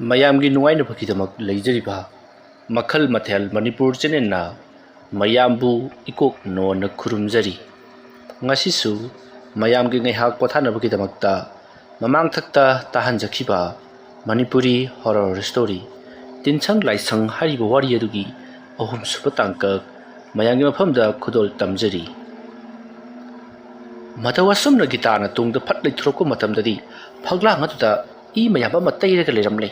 ꯃꯌꯥꯝꯒꯤ ꯅꯨꯡꯉꯥꯏꯅꯕꯒꯤꯗꯃꯛ ꯂꯩꯖꯔꯤꯕ ꯃꯈꯜ ꯃꯊꯦꯜ ꯃꯅꯤꯄꯨꯔ ꯆꯦꯅꯦꯜꯅ ꯃꯌꯥꯝꯕꯨ ꯏꯀꯣꯛꯅꯣꯅ ꯈꯨꯔꯨꯝꯖꯔꯤ꯫ ꯉꯁꯤꯁꯨ ꯃꯌꯥꯝꯒꯤ ꯉꯥꯏꯍꯥꯛ ꯄꯣꯊꯥꯅꯕꯒꯤꯗꯃꯛꯇ ꯃꯃꯥꯡꯊꯛꯇ ꯇꯥꯍꯟꯖꯈꯤꯕ ꯃꯅꯤꯄꯨꯔꯤ ꯍꯣꯔꯔ ꯁ꯭ꯇꯣꯔꯤ ꯇꯤꯟꯁꯪ ꯂꯥꯏꯁꯪ ꯍꯥꯏꯔꯤꯕ ꯋꯥꯔꯤ ꯑꯗꯨꯒꯤ ꯑꯍꯨꯝꯁꯨꯕ ꯇꯥꯡꯀꯛ ꯃꯌꯥꯝꯒꯤ ꯃꯐꯝꯗ ꯈꯨꯗꯣꯜ ꯇꯝꯖꯔꯤ꯫ ꯃꯇꯧ ꯑꯁꯨꯝꯅ ꯒꯤꯇꯥꯔꯅ ꯇꯨꯡꯗ ꯐꯠ ꯂꯩꯊꯣꯔꯛꯄ ꯃꯇꯝꯗꯗꯤ ꯐꯛꯂꯥꯡ ꯑꯗꯨꯗ ꯏ ꯃꯌꯥꯝ ꯑꯃ ꯇꯩꯔꯒ ꯂꯩꯔꯝꯂꯦ꯫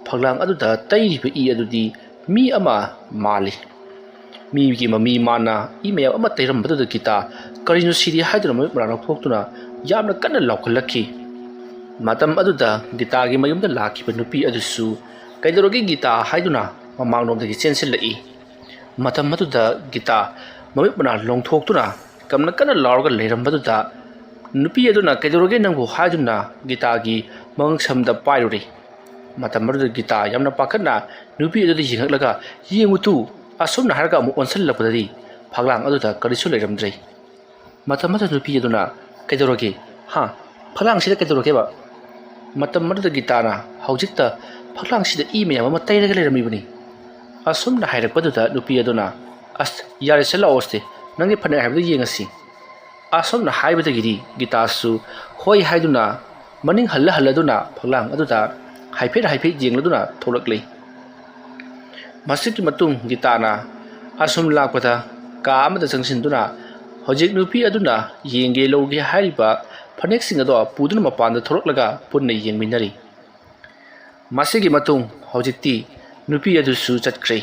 ꯐꯛꯂꯥꯡ ꯑꯗꯨꯗ ꯇꯩꯔꯤꯕ ꯏ ꯑꯗꯨꯗꯤ ꯃꯤ ꯑꯃ ꯃꯥꯜꯂꯤ꯫ ꯃꯤꯒꯤ ꯃꯃꯤ ꯃꯥꯟꯅ ꯏ ꯃꯌꯥꯝ ꯑꯃ ꯇꯩꯔꯝꯕꯗꯨꯗ ꯒꯤꯇꯥ ꯀꯔꯤꯅꯣ ꯁꯤꯗꯤ ꯍꯥꯏꯗꯨꯅ ꯃꯃꯤꯠ ꯃꯅꯥ ꯂꯧꯊꯣꯛꯇꯨꯅ ꯌꯥꯝꯅ ꯀꯟꯅ ꯂꯥꯎꯈꯠꯂꯛꯈꯤ꯫ ꯃꯇꯝ ꯑꯗꯨꯗ ꯒꯤꯇꯥꯒꯤ ꯃꯌꯨꯝꯗ ꯂꯥꯛꯈꯤꯕ ꯅꯨꯄꯤ ꯑꯗꯨꯁꯨ ꯀꯩꯗꯧꯔꯒꯦ ꯒꯤꯇꯥ ꯍꯥꯏꯗꯨꯅ ꯃꯃꯥꯡꯂꯣꯝꯗꯒꯤ ꯆꯦꯟꯁꯤꯜꯂꯛꯏ꯫ ꯃꯇꯝ ꯑꯗꯨꯗ ꯒꯤꯇꯥ ꯃꯃꯤꯠ ꯃꯅꯥ ꯂꯣꯡꯊꯣꯛꯇꯨꯅ ꯀꯟꯅ ꯂꯥꯎꯔꯒ ꯂꯩꯔꯝꯕꯗꯨꯗ ꯅꯨꯄꯤ ꯑꯗꯨꯅ ꯀꯩꯗꯧꯔꯒꯦ ꯅꯪꯕꯨ ꯍꯥꯏꯗꯨꯅ ꯒꯤꯇꯥꯒꯤ ꯃꯉꯛꯁꯝꯗ ꯄꯥꯏꯔꯨꯔꯦ꯫ ꯃꯇꯝ ꯑꯗꯨꯗ ꯒꯤꯇꯥ ꯌꯥꯝꯅ ꯄꯥꯈꯠꯅ ꯅꯨꯄꯤ ꯑꯗꯨꯗ ꯌꯦꯡꯂꯛꯂꯒ ꯌꯦꯡꯉꯨꯇꯨ ꯑꯁꯨꯝꯅ ꯍꯥꯏꯔꯒ ꯑꯃꯨꯛ ꯑꯣꯟꯁꯤꯜꯂꯛꯄꯗꯗꯤ ꯐꯛꯂꯥꯡ ꯑꯗꯨꯗ ꯀꯔꯤꯁꯨ ꯂꯩꯔꯝꯗ꯭ꯔꯦ꯫ ꯃꯇꯝ ꯑꯗꯨꯗ ꯅꯨꯄꯤ ꯑꯗꯨꯅ ꯀꯩꯗꯧꯔꯒꯦ ꯐꯛꯂꯥꯡꯁꯤꯗ ꯀꯩꯗꯧꯔꯒꯦꯕ? ꯃꯇꯝ ꯑꯗꯨꯗ ꯒꯤꯇꯥꯅ ꯍꯧꯖꯤꯛꯇ ꯐꯛꯂꯥꯡꯁꯤꯗ ꯏ ꯃꯌꯥꯝ ꯑꯃ ꯇꯩꯔꯒ ꯂꯩꯔꯝꯃꯤꯕꯅꯤ꯫ ꯑꯁꯨꯝꯅ ꯍꯥꯏꯔꯛꯄꯗꯨꯗ ꯅꯨꯄꯤ ꯑꯗꯨꯅ ꯑꯁ ꯌꯥꯔꯦꯁꯦ ꯂꯥꯛꯑꯣꯁꯦ ꯅꯪꯒꯤ ꯐꯅꯦꯛ ꯍꯥꯏꯕꯗꯨ ꯌꯦꯡꯉꯁꯤ꯫ ꯑꯁꯨꯝꯅ ꯍꯥꯏꯕꯗꯒꯤꯗꯤ ꯒꯤꯇꯥꯁꯨ ꯍꯣꯏ ꯍꯥꯏꯗꯨꯅ ꯃꯅꯤꯡ ꯍꯜꯂꯗꯨꯅ ꯐꯛꯂꯥꯡ ꯑꯗꯨꯗ ꯍꯥꯏꯐꯦꯠ ꯌꯦꯡꯂꯗꯨꯅ ꯊꯣꯛꯂꯛꯂꯤ꯫ ꯃꯁꯤꯒꯤ ꯃꯇꯨꯡ ꯒꯤꯇꯥꯅ ꯑꯁꯨꯝ ꯂꯥꯛꯄꯗ ꯀꯥ ꯑꯃꯗ ꯆꯪꯁꯤꯟꯗꯨꯅ ꯍꯧꯖꯤꯛ ꯅꯨꯄꯤ ꯑꯗꯨꯅ ꯌꯦꯡꯒꯦ ꯂꯧꯒꯦ ꯍꯥꯏꯔꯤꯕ ꯐꯅꯦꯛꯁꯤꯡ ꯑꯗꯣ ꯄꯨꯗꯨꯅ ꯃꯄꯥꯟꯗ ꯊꯣꯛꯂꯛꯂꯒ ꯄꯨꯟꯅ ꯌꯦꯡꯃꯤꯟꯅꯔꯤ꯫ ꯃꯁꯤꯒꯤ ꯃꯇꯨꯡ ꯍꯧꯖꯤꯛꯇꯤ ꯅꯨꯄꯤ ꯑꯗꯨꯁꯨ ꯆꯠꯈ꯭ꯔꯦ꯫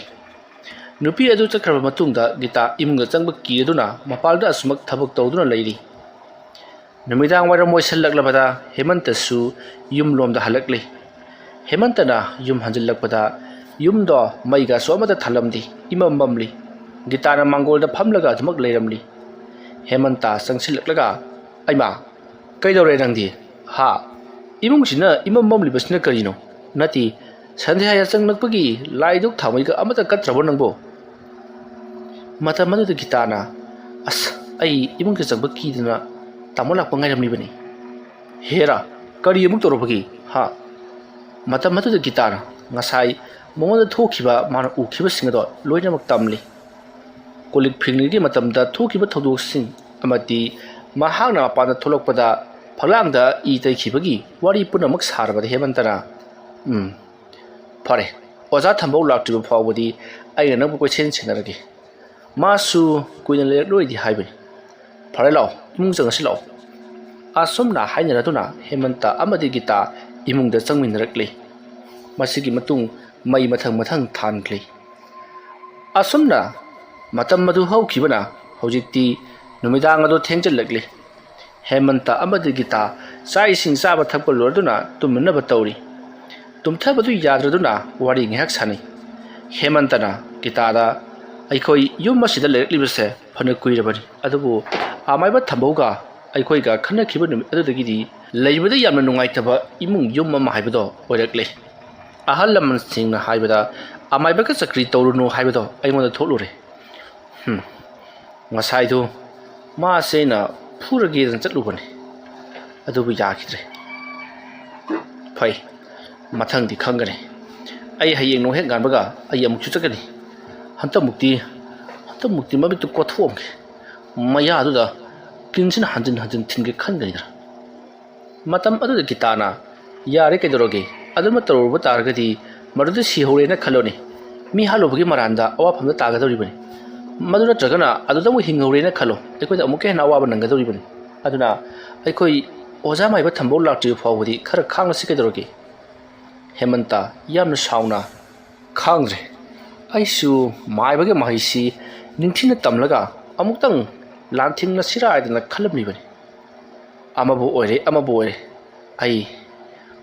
ꯅꯨꯄꯤ ꯑꯗꯨ ꯆꯠꯈ꯭ꯔꯕ ꯃꯇꯨꯡꯗ ꯒꯤꯇꯥ ꯏꯃꯨꯡꯗ ꯆꯪꯕ ꯀꯤꯗꯨꯅ ꯃꯄꯥꯟꯗ ꯑꯁꯨꯃꯛ ꯊꯕꯛ ꯇꯧꯗꯨꯅ ꯂꯩꯔꯤ꯫ ꯅꯨꯃꯤꯗꯥꯡ ꯋꯥꯏꯔꯝ ꯑꯣꯏꯁꯜꯂꯛꯂꯕꯗ ꯍꯦꯃꯟꯇꯁꯨ ꯌꯨꯝꯂꯣꯝꯗ ꯍꯜꯂꯛꯂꯦ꯫ ꯍꯦꯃꯟꯇꯅ ꯌꯨꯝ ꯍꯟꯖꯤꯜꯂꯛꯄꯗ ꯌꯨꯝꯗꯣ ꯃꯩꯒꯁꯨ ꯑꯃꯠꯇ ꯊꯥꯜꯂꯝꯗꯦ, ꯏꯃꯝ ꯃꯝꯂꯤ꯫ ꯒꯤꯇꯥꯅ ꯃꯥꯡꯒꯣꯜꯗ ꯐꯝꯂꯒ ꯑꯗꯨꯃꯛ ꯂꯩꯔꯝꯂꯤ꯫ ꯍꯦꯃꯟꯇ ꯆꯪꯁꯤꯜꯂꯛꯂꯒ ꯑꯩꯃꯥ ꯀꯩꯗꯧꯔꯦ ꯅꯪꯗꯤ? ꯏꯃꯨꯡꯁꯤꯅ ꯏꯃꯝ ꯃꯝꯂꯤꯕꯁꯤꯅ ꯀꯔꯤꯅꯣ? ꯅꯠꯇꯦ ꯁꯟꯙ꯭ꯌꯥ ꯌꯥꯆꯪꯂꯛꯄꯒꯤ ꯂꯥꯏꯗꯨꯛ ꯊꯥꯎꯃꯩꯒ ꯑꯃꯠꯇ ꯀꯠꯇ꯭ꯔꯕꯣ ꯅꯪꯕꯣ? ꯃꯇꯝ ꯑꯗꯨꯗ ꯒꯤꯇꯥꯅ ꯑꯁ ꯑꯩ ꯏꯃꯨꯡꯗ ꯆꯪꯕ ꯀꯤꯗꯅ ꯇꯥꯃꯣ ꯂꯥꯛꯄ ꯉꯥꯏꯔꯝꯂꯤꯕꯅꯤ꯫ ꯍꯦꯔꯥ ꯀꯔꯤ ꯑꯃꯨꯛ ꯇꯧꯔꯕꯒꯦ? ꯃꯇꯝ ꯑꯗꯨꯗ ꯒꯤꯇꯥꯅ ꯉꯁꯥꯏ ꯃꯉꯣꯟꯗ ꯊꯣꯛꯈꯤꯕ ꯃꯥꯅ ꯎꯈꯤꯕꯁꯤꯡ ꯑꯗꯣ ꯂꯣꯏꯅꯃꯛ ꯇꯝꯂꯤ꯫ ꯀꯣꯜꯂꯤꯛ ꯐꯦꯡꯂꯤꯉꯩꯒꯤ ꯃꯇꯝꯗ ꯊꯣꯛꯈꯤꯕ ꯊꯧꯗꯣꯛꯁꯤꯡ ꯑꯃꯗꯤ ꯃꯍꯥꯛꯅ ꯃꯄꯥꯟꯗ ꯊꯣꯛꯂꯛꯄꯗ ꯐꯛꯂꯥꯡꯗ ꯏ ꯇꯩꯈꯤꯕꯒꯤ ꯋꯥꯔꯤ ꯄꯨꯝꯅꯃꯛ ꯁꯥꯔꯕꯗ ꯍꯦꯃꯟꯇꯅ ꯐꯔꯦ ꯑꯣꯖꯥ ꯊꯝꯕꯧ ꯂꯥꯛꯇ꯭ꯔꯤꯕ ꯐꯥꯎꯕꯗꯤ ꯑꯩꯅ ꯅꯪꯕꯨ ꯀꯣꯏꯁꯦꯟ ꯁꯦꯟꯅꯔꯒꯦ꯫ ꯃꯥꯁꯨ ꯀꯨꯏꯅ ꯂꯩꯔꯛꯂꯣꯏꯗꯤ ꯍꯥꯏꯕꯅꯤ꯫ ꯐꯔꯦ ꯂꯥꯛꯑꯣ ꯏꯃꯨꯡ ꯆꯪꯉꯁꯤ ꯂꯥꯛꯑꯣ꯫ ꯑꯁꯨꯝꯅ ꯍꯥꯏꯅꯔꯗꯨꯅ ꯍꯦꯃꯟꯇ ꯑꯃꯗꯤ ꯒꯤꯇꯥ ꯏꯃꯨꯡꯗ ꯆꯪꯃꯤꯟꯅꯔꯛꯂꯤ꯫ ꯃꯁꯤꯒꯤ ꯃꯇꯨꯡ ꯃꯩ ꯃꯊꯪ ꯊꯥꯟꯈ꯭ꯔꯦ꯫ ꯑꯁꯨꯝꯅ ꯃꯇꯝ ꯑꯗꯨ ꯍꯧꯈꯤꯕꯅ ꯍꯧꯖꯤꯛꯇꯤ ꯅꯨꯃꯤꯗꯥꯡ ꯑꯗꯨ ꯊꯦꯡꯖꯤꯜꯂꯛꯂꯤ꯫ ꯍꯦꯃꯟꯇ ꯑꯃꯗꯤ ꯒꯤꯇꯥ ꯆꯥꯛ ꯏꯁꯤꯡ ꯆꯥꯕ ꯊꯛꯄ ꯂꯣꯏꯔꯗꯨꯅ ꯇꯨꯝꯅꯅꯕ ꯇꯧꯔꯤ꯫ ꯇꯨꯝꯊꯕꯗꯨ ꯌꯥꯗ꯭ꯔꯗꯨꯅ ꯋꯥꯔꯤ ꯉꯥꯏꯍꯥꯛ ꯁꯥꯟꯅꯩ꯫ ꯍꯦꯃꯟꯇꯅ ꯒꯤꯇꯥꯗ ꯑꯩꯈꯣꯏ ꯌꯨꯝ ꯑꯁꯤꯗ ꯂꯩꯔꯛꯂꯤꯕꯁꯦ ꯐꯅ ꯀꯨꯏꯔꯕꯅꯤ, ꯑꯗꯨꯕꯨ ꯑꯃꯥꯏꯕ ꯊꯝꯕꯧꯒ ꯑꯩꯈꯣꯏꯒ ꯈꯟꯅꯈꯤꯕ ꯅꯨꯃꯤꯠ ꯑꯗꯨꯗꯒꯤꯗꯤ ꯂꯩꯕꯗ ꯌꯥꯝꯅ ꯅꯨꯡꯉꯥꯏꯇꯕ ꯏꯃꯨꯡ ꯌꯨꯝ ꯑꯃ ꯍꯥꯏꯕꯗꯣ ꯑꯣꯏꯔꯛꯂꯦ꯫ ꯑꯍꯜ ꯂꯃꯟꯁꯤꯡꯅ ꯍꯥꯏꯕꯗ ꯑꯃꯥꯏꯕꯒ ꯆꯀ꯭ꯔꯤ ꯇꯧꯔꯨꯅꯨ ꯍꯥꯏꯕꯗꯣ ꯑꯩꯉꯣꯟꯗ ꯊꯣꯛꯂꯨꯔꯦ꯫ ꯉꯁꯥꯏꯗꯨ ꯃꯥꯁꯦ ꯑꯩꯅ ꯐꯨꯔꯒꯦꯗꯅ ꯆꯠꯂꯨꯕꯅꯤ, ꯑꯗꯨꯕꯨ ꯌꯥꯈꯤꯗ꯭ꯔꯦ꯫ ꯐꯩ ꯃꯊꯪꯗꯤ ꯈꯪꯒꯅꯤ꯫ ꯑꯩ ꯍꯌꯦꯡ ꯅꯣꯡꯍꯦꯛ ꯉꯥꯟꯕꯒ ꯑꯩ ꯑꯃꯨꯛꯁꯨ ꯆꯠꯀꯅꯤ꯫ ꯍꯟꯇꯛꯃꯨꯛꯇꯤ ꯃꯃꯤꯠꯇꯨ ꯀꯣꯊꯣꯛꯑꯝꯒꯦ, ꯃꯌꯥꯗꯨꯗ ꯀꯤꯟꯁꯤꯅ ꯍꯟꯖꯤꯟ ꯊꯤꯟꯒꯦ ꯈꯟꯒꯅꯤꯗ꯫ ꯃꯇꯝ ꯑꯗꯨꯗ ꯒꯤꯇꯥꯅ ꯌꯥꯔꯦ ꯀꯩꯗꯧꯔꯒꯦ, ꯑꯗꯨꯃ ꯇꯧꯔꯨꯕ ꯇꯥꯔꯒꯗꯤ ꯃꯗꯨꯗ ꯁꯤꯍꯧꯔꯦꯅ ꯈꯜꯂꯣꯅꯦ, ꯃꯤ ꯍꯥꯠꯂꯨꯕꯒꯤ ꯃꯔꯥꯟꯗ ꯑꯋꯥꯐꯝꯗ ꯇꯥꯒꯗꯧꯔꯤꯕꯅꯤ꯫ ꯃꯗꯨ ꯅꯠꯇ꯭ꯔꯒꯅ ꯑꯗꯨꯗ ꯑꯃꯨꯛ ꯍꯤꯡꯍꯧꯔꯦꯅ ꯈꯜꯂꯣ, ꯑꯩꯈꯣꯏꯗ ꯑꯃꯨꯛꯀ ꯍꯦꯟꯅ ꯑꯋꯥꯕ ꯅꯪꯒꯗꯧꯔꯤꯕꯅꯤ꯫ ꯑꯗꯨꯅ ꯑꯩꯈꯣꯏ ꯑꯣꯖꯥ ꯃꯥꯏꯕ ꯊꯝꯕꯧ ꯂꯥꯛꯇ꯭ꯔꯤꯕ ꯐꯥꯎꯕꯗꯤ ꯈꯔ ꯈꯥꯡꯉꯁꯤ ꯀꯩꯗꯧꯔꯒꯦ? ꯍꯦꯃꯟꯇ ꯌꯥꯝꯅ ꯁꯥꯎꯅ ꯈꯥꯡꯗ꯭ꯔꯦ, ꯑꯩꯁꯨ ꯃꯥꯏꯕꯒꯤ ꯃꯍꯩꯁꯤ ꯅꯤꯡꯊꯤꯅ ꯇꯝꯂꯒ ꯑꯃꯨꯛꯇꯪ ꯂꯥꯟꯊꯦꯡꯅꯁꯤꯔꯥ ꯍꯥꯏꯗꯅ ꯈꯜꯂꯝꯂꯤꯕꯅꯤ꯫ ꯑꯃꯕꯨ ꯑꯣꯏꯔꯦ ꯑꯩ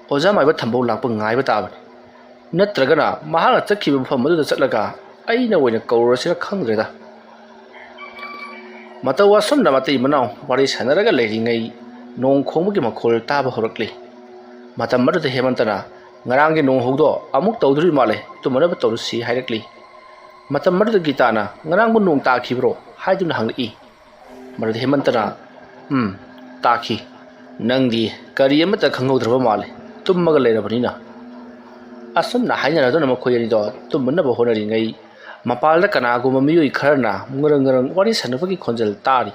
ꯑꯣꯖꯥ ꯃꯥꯏꯕ ꯊꯝꯕꯧ ꯂꯥꯛꯄ ꯉꯥꯏꯕ ꯇꯥꯕꯅꯤ, ꯅꯠꯇ꯭ꯔꯒꯅ ꯃꯍꯥꯛꯅ ꯆꯠꯈꯤꯕ ꯃꯐꯝ ꯑꯗꯨꯗ ꯆꯠꯂꯒ ꯑꯩꯅ ꯑꯣꯏꯅ ꯀꯧꯔꯨꯔꯁꯤꯔ ꯈꯪꯗ꯭ꯔꯦꯗ꯫ ꯃꯇꯧ ꯑꯁꯨꯝꯅ ꯃꯇꯩ ꯃꯅꯥꯎ ꯋꯥꯔꯤ ꯁꯥꯟꯅꯔꯒ ꯂꯩꯔꯤꯉꯩ ꯅꯣꯡ ꯈꯣꯡꯕꯒꯤ ꯃꯈꯣꯜ ꯇꯥꯕ ꯍꯧꯔꯛꯂꯤ꯫ ꯃꯇꯝ ꯑꯗꯨꯗ ꯍꯦꯃꯟꯇꯅ ꯉꯔꯥꯡꯒꯤ ꯅꯣꯡꯍꯧꯗꯣ ꯑꯃꯨꯛ ꯇꯧꯗꯣꯔꯤ ꯃꯥꯜꯂꯦ, ꯇꯨꯝꯃꯅꯕ ꯇꯧꯔꯁꯤ ꯍꯥꯏꯔꯛꯂꯤ꯫ ꯃꯇꯝ ꯑꯗꯨꯗ ꯒꯤꯇꯥꯅ ꯉꯔꯥꯡꯕꯨ ꯅꯣꯡ ꯇꯥꯈꯤꯕ꯭ꯔꯣ ꯍꯥꯏꯗꯨꯅ ꯍꯪꯂꯛꯏ꯫ ꯃꯗꯨꯗ ꯍꯦꯃꯟꯇꯅ ꯇꯥꯈꯤ, ꯅꯪꯗꯤ ꯀꯔꯤ ꯑꯃꯠꯇ ꯈꯪꯍꯧꯗ꯭ꯔꯕ ꯃꯥꯜꯂꯦ, ꯇꯨꯝꯃꯒ ꯂꯩꯔꯕꯅꯤꯅ꯫ ꯑꯁꯨꯝꯅ ꯍꯥꯏꯅꯔꯗꯨꯅ ꯃꯈꯣꯏ ꯑꯅꯤꯗꯣ ꯇꯨꯝꯃꯅꯕ ꯍꯣꯠꯅꯔꯤꯉꯩ ꯃꯄꯥꯜꯗ ꯀꯅꯥꯒꯨꯝꯕ ꯃꯤꯑꯣꯏ ꯈꯔꯅ ꯉꯔꯪ ꯉꯔꯪ ꯋꯥꯔꯤ ꯁꯥꯟꯅꯕꯒꯤ ꯈꯣꯟꯖꯦꯜ ꯇꯥꯔꯤ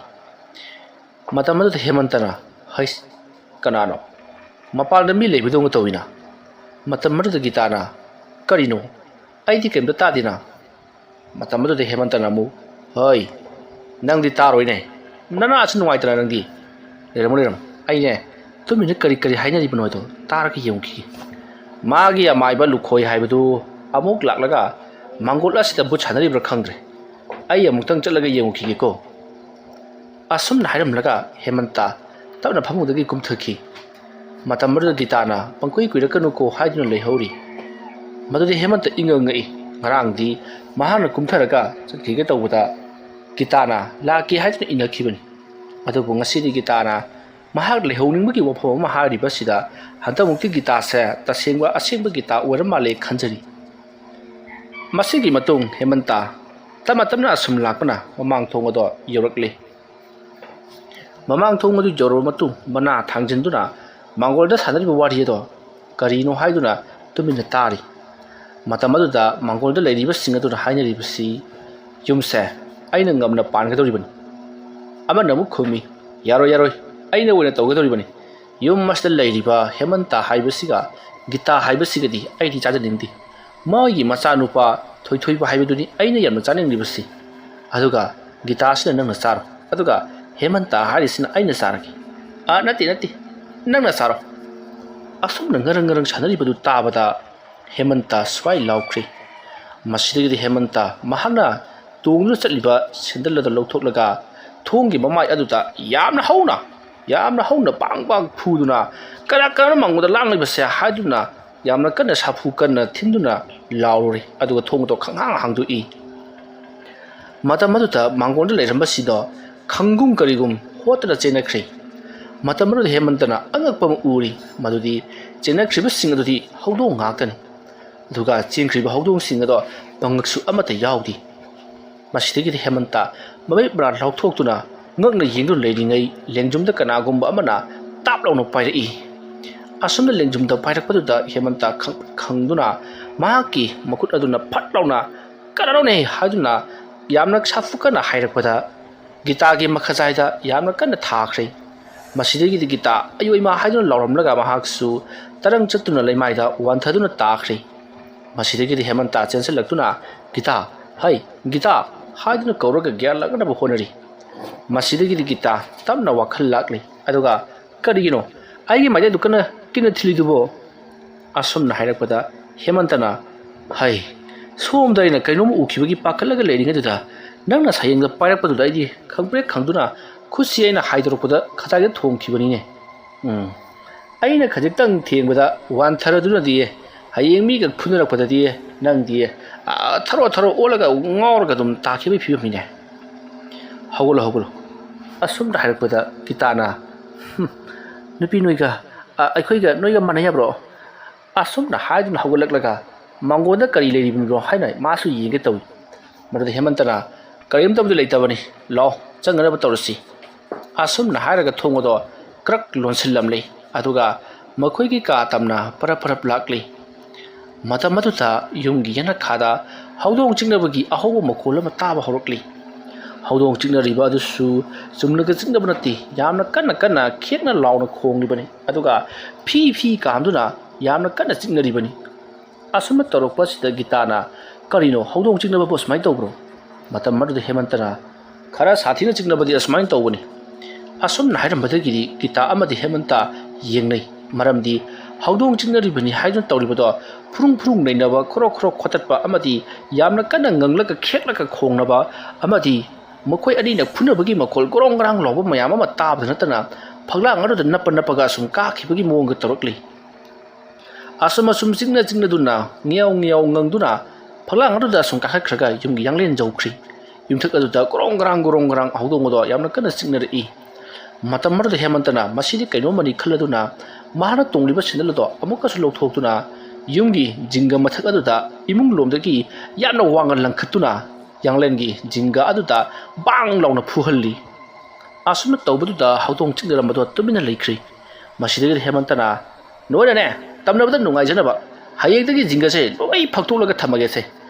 ꯃꯇꯝ ꯑꯗꯨꯗ ꯍꯦꯃꯟꯇꯅ ꯍꯩꯁ ꯀꯅꯥꯅꯣ ꯃꯄꯥꯜꯗ ꯃꯤ ꯂꯩꯕꯗꯧꯅ ꯇꯧꯏꯅ ꯃꯇꯝ ꯑꯗꯨꯗ ꯒꯤꯇꯥꯅ ꯀꯔꯤꯅꯣ ꯑꯩꯗꯤ ꯀꯩꯝꯇ ꯇꯥꯗꯦꯅ ꯃꯇꯝ ꯑꯗꯨꯗ ꯍꯦꯃꯟꯇꯅ ꯑꯃꯨꯛ ꯍꯣꯏ ꯅꯪꯗꯤ ꯇꯥꯔꯣꯏꯅꯦ ꯅꯅꯥꯁꯨ ꯅꯨꯡꯉꯥꯏꯇꯅ ꯅꯪꯗꯤ ꯂꯩꯔꯝꯃꯣ ꯑꯩꯅꯦ ꯇꯨꯃꯤꯟꯅ ꯀꯔꯤ ꯀꯔꯤ ꯍꯥꯏꯅꯔꯤꯕꯅꯣ ꯍꯥꯏꯗꯣ ꯇꯥꯔꯒ ꯌꯦꯡꯈꯤꯒꯦ ꯃꯥꯒꯤ ꯑꯃꯥꯏꯕ ꯂꯨꯈꯣꯏ ꯍꯥꯏꯕꯗꯨ ꯑꯃꯨꯛ ꯂꯥꯛꯂꯒ ꯃꯥꯡꯒꯣꯜ ꯑꯁꯤꯗ ꯕꯨꯠ ꯁꯥꯟꯅꯔꯤꯕ꯭ꯔꯥ ꯈꯪꯗ꯭ꯔꯦ ꯑꯩ ꯑꯃꯨꯛꯇꯪ ꯆꯠꯂꯒ ꯌꯦꯡꯉꯨꯈꯤꯒꯦꯀꯣ ꯑꯁꯨꯝꯅ ꯍꯥꯏꯔꯝꯂꯒ ꯍꯦꯃꯟꯇ ꯇꯞꯅ ꯐꯃꯨꯡꯗꯒꯤ ꯀꯨꯝꯊꯈꯤ ꯃꯇꯝ ꯑꯗꯨꯗ ꯒꯤꯇꯥꯅ ꯄꯪꯀꯨꯏ ꯀꯨꯏꯔꯛꯀꯅꯨꯀꯣ ꯍꯥꯏꯗꯨꯅ ꯂꯩꯍꯧꯔꯤ ꯃꯗꯨꯗꯤ ꯍꯦꯃꯟꯇ ꯏꯪꯉꯛꯏ ꯉꯔꯥꯡꯗꯤ ꯃꯍꯥꯛꯅ ꯀꯨꯝꯊꯔꯒ ꯆꯠꯈꯤꯒꯦ ꯇꯧꯕꯗ ꯒꯤꯇꯥꯅ ꯂꯥꯛꯀꯦ ꯍꯥꯏꯗꯨꯅ ꯏꯟꯅꯈꯤꯕꯅꯤ ꯑꯗꯨꯕꯨ ꯉꯁꯤꯗꯤ ꯒꯤꯇꯥꯅ ꯃꯍꯥꯛ ꯂꯩꯍꯧꯅꯤꯡꯕꯒꯤ ꯋꯥꯐꯝ ꯑꯃ ꯍꯥꯏꯔꯤꯕꯁꯤꯗ ꯍꯟꯗꯛꯃꯨꯛꯇꯤ ꯒꯤꯇꯥꯁꯦ ꯇꯁꯦꯡꯕ ꯑꯁꯦꯡꯕ ꯒꯤꯇꯥ ꯑꯣꯏꯔ ꯃꯥꯜꯂꯦ ꯈꯟꯖꯔꯤ ꯃꯁꯤꯒꯤ ꯃꯇꯨꯡ ꯍꯦꯃꯟꯇ ꯇꯞꯅ ꯇꯞꯅ ꯑꯁꯨꯝ ꯂꯥꯛꯄꯅ ꯃꯃꯥꯡ ꯊꯣꯡ ꯑꯗꯣ ꯌꯧꯔꯛꯂꯤ ꯃꯃꯥꯡ ꯊꯣꯡ ꯑꯗꯨ ꯌꯧꯔꯕ ꯃꯇꯨꯡ ꯃꯅꯥ ꯊꯥꯡꯖꯤꯟꯗꯨꯅ ꯃꯥꯡꯒꯣꯜꯗ ꯁꯥꯟꯅꯔꯤꯕ ꯋꯥꯔꯤ ꯑꯗꯣ ꯀꯔꯤꯅꯣ ꯍꯥꯏꯗꯨꯅ ꯇꯨꯃꯤꯟꯅ ꯇꯥꯔꯤ ꯃꯇꯝ ꯑꯗꯨꯗ ꯃꯥꯡꯒꯣꯜꯗ ꯂꯩꯔꯤꯕꯁꯤꯡ ꯑꯗꯨꯅ ꯍꯥꯏꯅꯔꯤꯕꯁꯤ ꯌꯨꯝꯁꯦ ꯑꯩꯅ ꯉꯝꯅ ꯄꯥꯟꯒꯗꯧꯔꯤꯕꯅꯤ ꯑꯃꯅ ꯑꯃꯨꯛ ꯈꯨꯝꯃꯤ ꯌꯥꯔꯣꯏ ꯌꯥꯔꯣꯏ ꯑꯩꯅ ꯑꯣꯏꯅ ꯇꯧꯒꯗꯧꯔꯤꯕꯅꯤ ꯌꯨꯝ ꯑꯁꯤꯗ ꯂꯩꯔꯤꯕ ꯍꯦꯃꯟꯇ ꯍꯥꯏꯕꯁꯤꯒ ꯒꯤꯇꯥ ꯍꯥꯏꯕꯁꯤꯒꯗꯤ ꯑꯩꯗꯤ ꯆꯥꯖꯅꯤꯡꯗꯦ ꯃꯥꯒꯤ ꯃꯆꯥꯅꯨꯄꯥ ꯊꯣꯏꯊꯣꯏꯕ ꯍꯥꯏꯕꯗꯨꯅꯤ ꯑꯩꯅ ꯌꯥꯝꯅ ꯆꯥꯅꯤꯡꯂꯤꯕꯁꯤ ꯑꯗꯨꯒ ꯒꯤꯇꯥꯁꯤꯅ ꯅꯪꯅ ꯆꯥꯔꯣ ꯑꯗꯨꯒ ꯍꯦꯃꯟꯇ ꯍꯥꯏꯔꯤꯁꯤꯅ ꯑꯩꯅ ꯆꯥꯔꯒꯦ ꯅꯠꯇꯦ ꯅꯪꯅ ꯆꯥꯔꯣ ꯑꯁꯨꯝꯅ ꯉꯔꯪ ꯉꯔꯪ ꯁꯥꯟꯅꯔꯤꯕꯗꯨ ꯇꯥꯕꯗ ꯍꯦꯃꯟꯇ ꯁ꯭ꯋꯥꯏ ꯂꯥꯎꯈ꯭ꯔꯤ ꯃꯁꯤꯗꯒꯤꯗꯤ ꯍꯦꯃꯟꯇ ꯃꯍꯥꯛꯅ ꯇꯣꯡꯗꯨꯅ ꯆꯠꯂꯤꯕ ꯁꯦꯟꯗꯜ ꯑꯗꯨ ꯂꯧꯊꯣꯛꯂꯒ ꯊꯣꯡꯒꯤ ꯃꯃꯥꯏ ꯑꯗꯨꯗ ꯌꯥꯝꯅ ꯍꯧꯅ ꯄꯥꯡ ꯐꯨꯗꯨꯅ ꯀꯅꯥ ꯃꯥꯡꯒꯣꯜꯗ ꯂꯥꯡꯂꯤꯕꯁꯦ ꯍꯥꯏꯗꯨꯅ ꯌꯥꯝꯅ ꯀꯟꯅ ꯁꯥꯐꯨ ꯀꯟꯅ ꯊꯤꯟꯗꯨꯅ ꯂꯥꯎꯔꯨꯔꯤ ꯑꯗꯨꯒ ꯊꯣꯡ ꯑꯗꯨ ꯈꯪꯍꯥꯡ ꯍꯥꯡꯗꯣꯛꯏ ꯃꯇꯝ ꯑꯗꯨꯗ ꯃꯥꯡꯒꯣꯜꯗ ꯂꯩꯔꯝꯕꯁꯤꯗ ꯈꯪꯒꯨꯝ ꯀꯔꯤꯒꯨꯝ ꯍꯣꯠꯇꯅ ꯆꯦꯟꯅꯈ꯭ꯔꯤ ꯃꯇꯝ ꯑꯗꯨꯗ ꯍꯦꯃꯟꯇꯅ ꯑꯉꯛꯄ ꯑꯃ ꯎꯔꯤ ꯃꯗꯨꯗꯤ ꯆꯦꯟꯅꯈ꯭ꯔꯤꯕꯁꯤꯡ ꯑꯗꯨꯗꯤ ꯍꯧꯗꯣꯡ ꯉꯥꯛꯇꯅꯤ ꯑꯗꯨꯒ ꯆꯦꯟꯈ꯭ꯔꯤꯕ ꯍꯧꯗꯣꯡꯁꯤꯡ ꯑꯗꯣ ꯄꯪꯉꯛꯁꯨ ꯑꯃꯠꯇ ꯌꯥꯎꯗꯦ ꯃꯁꯤꯗꯒꯤꯗꯤ ꯍꯦꯃꯟꯇ ꯃꯃꯤꯠ ꯃꯅꯥ ꯂꯥꯎꯊꯣꯛꯇꯨꯅ ꯉꯛꯅ ꯌꯦꯡꯗꯨꯅ ꯂꯩꯔꯤꯉꯩ ꯂꯦꯡꯖꯨꯝꯗ ꯀꯅꯥꯒꯨꯝꯕ ꯑꯃꯅ ꯇꯥꯞ ꯂꯥꯎꯅ ꯄꯥꯏꯔꯛꯏ ꯑꯁꯨꯝꯅ ꯂꯦꯡꯖꯨꯝꯗ ꯄꯥꯏꯔꯛꯄꯗꯨꯗ ꯍꯦꯃꯟꯇ ꯈꯪꯗꯨꯅ ꯃꯍꯥꯛꯀꯤ ꯃꯈꯨꯠ ꯑꯗꯨꯅ ꯐꯠ ꯂꯥꯎꯅ ꯀꯅꯥꯅꯣꯅꯦ ꯍꯥꯏꯗꯨꯅ ꯌꯥꯝꯅ ꯁꯥꯐꯨ ꯀꯟꯅ ꯍꯥꯏꯔꯛꯄꯗ ꯒꯤꯇꯥꯒꯤ ꯃꯈꯖꯥꯏꯗ ꯌꯥꯝꯅ ꯀꯟꯅ ꯊꯥꯈ꯭ꯔꯦ ꯃꯁꯤꯗꯒꯤꯗꯤ ꯒꯤꯇꯥ ꯑꯌꯣꯏꯃ ꯍꯥꯏꯗꯨꯅ ꯂꯥꯎꯔꯝꯂꯒ ꯃꯍꯥꯛꯁꯨ ꯇꯔꯪ ꯆꯠꯇꯨꯅ ꯂꯩꯃꯥꯏꯗ ꯋꯥꯟꯊꯗꯨꯅ ꯇꯥꯈ꯭ꯔꯦ ꯃꯁꯤꯗꯒꯤꯗꯤ ꯍꯦꯃꯟꯇ ꯆꯦꯟꯁꯤꯜꯂꯛꯇꯨꯅ ꯒꯤꯇꯥ ꯍꯩ ꯒꯤꯇꯥ ꯍꯥꯏꯗꯨꯅ ꯀꯧꯔꯒ ꯒ꯭ꯌꯥꯟ ꯂꯥꯛꯅꯕ ꯍꯣꯠꯅꯔꯤ ꯃꯁꯤꯗꯒꯤꯗꯤ ꯒꯤꯇꯥ ꯇꯞꯅ ꯋꯥꯈꯜ ꯂꯥꯛꯂꯤ ꯑꯗꯨꯒ ꯀꯔꯤꯒꯤꯅꯣ ꯑꯩꯒꯤ ꯃꯥꯏꯗ ꯀꯟꯅ ꯊꯤꯜꯂꯤꯗꯨꯕꯣ ꯑꯁꯨꯝꯅ ꯍꯥꯏꯔꯛꯄꯗ ꯍꯦꯃꯟꯇꯅ ꯍꯩ ꯁꯣꯝꯗ ꯑꯩꯅ ꯀꯩꯅꯣꯝ ꯎꯈꯤꯕꯒꯤ ꯄꯥꯈꯠꯂꯒ ꯂꯩꯔꯤꯉꯩꯗꯨꯗ ꯅꯪꯅ ꯁꯥꯌꯦꯡꯗ ꯄꯥꯏꯔꯛꯄꯗꯨꯗ ꯑꯩꯗꯤ ꯈꯪꯄ꯭ꯔꯦꯛ ꯈꯪꯗꯨꯅ ꯈꯨꯠꯁꯤ ꯑꯩꯅ ꯍꯥꯏꯗꯣꯔꯛꯄꯗ ꯈꯖꯥꯏꯗ ꯊꯣꯡꯈꯤꯕꯅꯤꯅꯦ ꯑꯩꯅ ꯈꯖꯤꯛꯇꯪ ꯊꯦꯡꯕꯗ ꯋꯥꯟꯊꯔꯗꯨꯅꯗꯤ ꯍꯌꯦꯡ ꯃꯤꯒ ꯐꯨꯅꯔꯛꯄꯗꯗꯤ ꯅꯪꯗꯤ ꯊꯔꯣ ꯑꯣꯜꯂꯒ ꯉꯥꯎꯔꯒ ꯑꯗꯨꯝ ꯇꯥꯈꯤꯕꯒꯤ ꯐꯤꯕꯝꯅꯤꯅꯦ ꯍꯧꯒꯠꯂꯣ ꯑꯁꯨꯝꯅ ꯍꯥꯏꯔꯛꯄꯗ ꯒꯤꯇꯥꯅ ꯅꯨꯄꯤ ꯅꯣꯏꯒ ꯃꯥꯟꯅꯩ ꯑꯁꯨꯝꯅ ꯍꯥꯏꯗꯨꯅ ꯍꯧꯒꯠꯂꯛꯂꯒ ꯃꯥꯡꯒꯣꯜꯗ ꯀꯔꯤ ꯂꯩꯔꯤꯕꯅꯣ ꯍꯥꯏꯅ ꯃꯥꯁꯨ ꯌꯦꯡꯒꯦ ꯇꯧꯏ ꯃꯗꯨꯗ ꯍꯦꯃꯟꯇꯅ ꯀꯔꯤꯝꯇꯕꯨꯗꯤ ꯂꯩꯇꯕꯅꯤ ꯂꯥꯎ ꯆꯪꯅꯅꯕ ꯇꯧꯔꯁꯤ ꯑꯁꯨꯝꯅ ꯍꯥꯏꯔꯒ ꯊꯣꯡ ꯑꯗꯣ ꯀ꯭ꯔꯛ ꯂꯣꯟꯁꯤꯜꯂꯝꯂꯤ ꯑꯗꯨꯒ ꯃꯈꯣꯏꯒꯤ ꯀꯥ ꯇꯝꯅ ꯄꯔꯞ ꯂꯥꯛꯂꯤ ꯃꯇꯝ ꯑꯗꯨꯗ ꯌꯨꯝꯒꯤ ꯌꯦꯅꯈꯥꯗ ꯍꯧꯗꯣꯡ ꯆꯤꯛꯅꯕꯒꯤ ꯑꯍꯧꯕ ꯃꯈꯣꯜ ꯑꯃ ꯇꯥꯕ ꯍꯧꯔꯛꯂꯤ ꯍꯧꯗꯣꯡ ꯆꯤꯛꯅꯔꯤꯕ ꯑꯗꯨꯁꯨ ꯆꯨꯝꯅꯒ ꯆꯤꯛꯅꯕ ꯅꯠꯇꯦ ꯌꯥꯝꯅ ꯀꯟꯅ ꯈꯦꯛꯅ ꯂꯥꯎꯅ ꯈꯣꯡꯂꯤꯕꯅꯤ ꯑꯗꯨꯒ ꯐꯤ ꯀꯥꯝꯗꯨꯅ ꯌꯥꯝꯅ ꯀꯟꯅ ꯆꯤꯛꯅꯔꯤꯕꯅꯤ ꯑꯁꯨꯝꯅ ꯇꯧꯔꯛꯄꯁꯤꯗ ꯒꯤꯇꯥꯅ ꯀꯔꯤꯅꯣ ꯍꯧꯗꯣꯡ ꯆꯤꯛꯅꯕꯕꯨ ꯑꯁꯨꯃꯥꯏꯅ ꯇꯧꯕ꯭ꯔꯣ ꯃꯇꯝ ꯑꯗꯨꯗ ꯍꯦꯃꯟꯇꯅ खरा साथीना चिंगनबदी असमाइन तौबनी असुमना हाइरमबदगिरी गीता अमदि हेमंता येंगनै मरमदि हौदोंग चिंगनरिबनी हाइजन तौरिबदो फुरुंग नैनबा खरो खोतटपा अमदि यामना कन्ना ngंगलका खेक्लका खोंगनबा अमदि मखोय अनिना खुनबगी मखोल गोरोंग गरांग लौबा मयाम अमा ताबद नतना फगलांग अरुद नपनपगा सुम काखिबगी मोंग तौरकली असम चिंगना दुना ngiyaw ngangduna फगलांग अरुद सुम काखखरगा युमगी यांगलेन जौख्री युमथक अदुदा गोरोंग गरांग हौदोंगदो यामना कन्ना चिंगनरई मतम मरद हेमंतना मसीदी कैनोमनी खल्लदुना माना तोंगलिबा सिनलदो अमुकसु लौथोक्तुना युमगी जिंगा मथक अदुदा इमुंग लोमदगी यामना वांगन लंखतुना यांगलेनगी जिंगा अदुदा बांग लाउना फुहल्ली असुम तौबदुदा हौदोंग चिंगरमदो तुमिना लेख्री मसीदी हेमंतना नोयने तमनबदा नुंगाइजनबा ꯍꯌꯦꯡꯗꯒꯤ ꯖꯤꯡꯒꯁꯦ ꯂꯣꯏ ꯐꯛꯇꯣꯛꯂꯒ ꯊꯝꯃꯒꯦꯁꯦ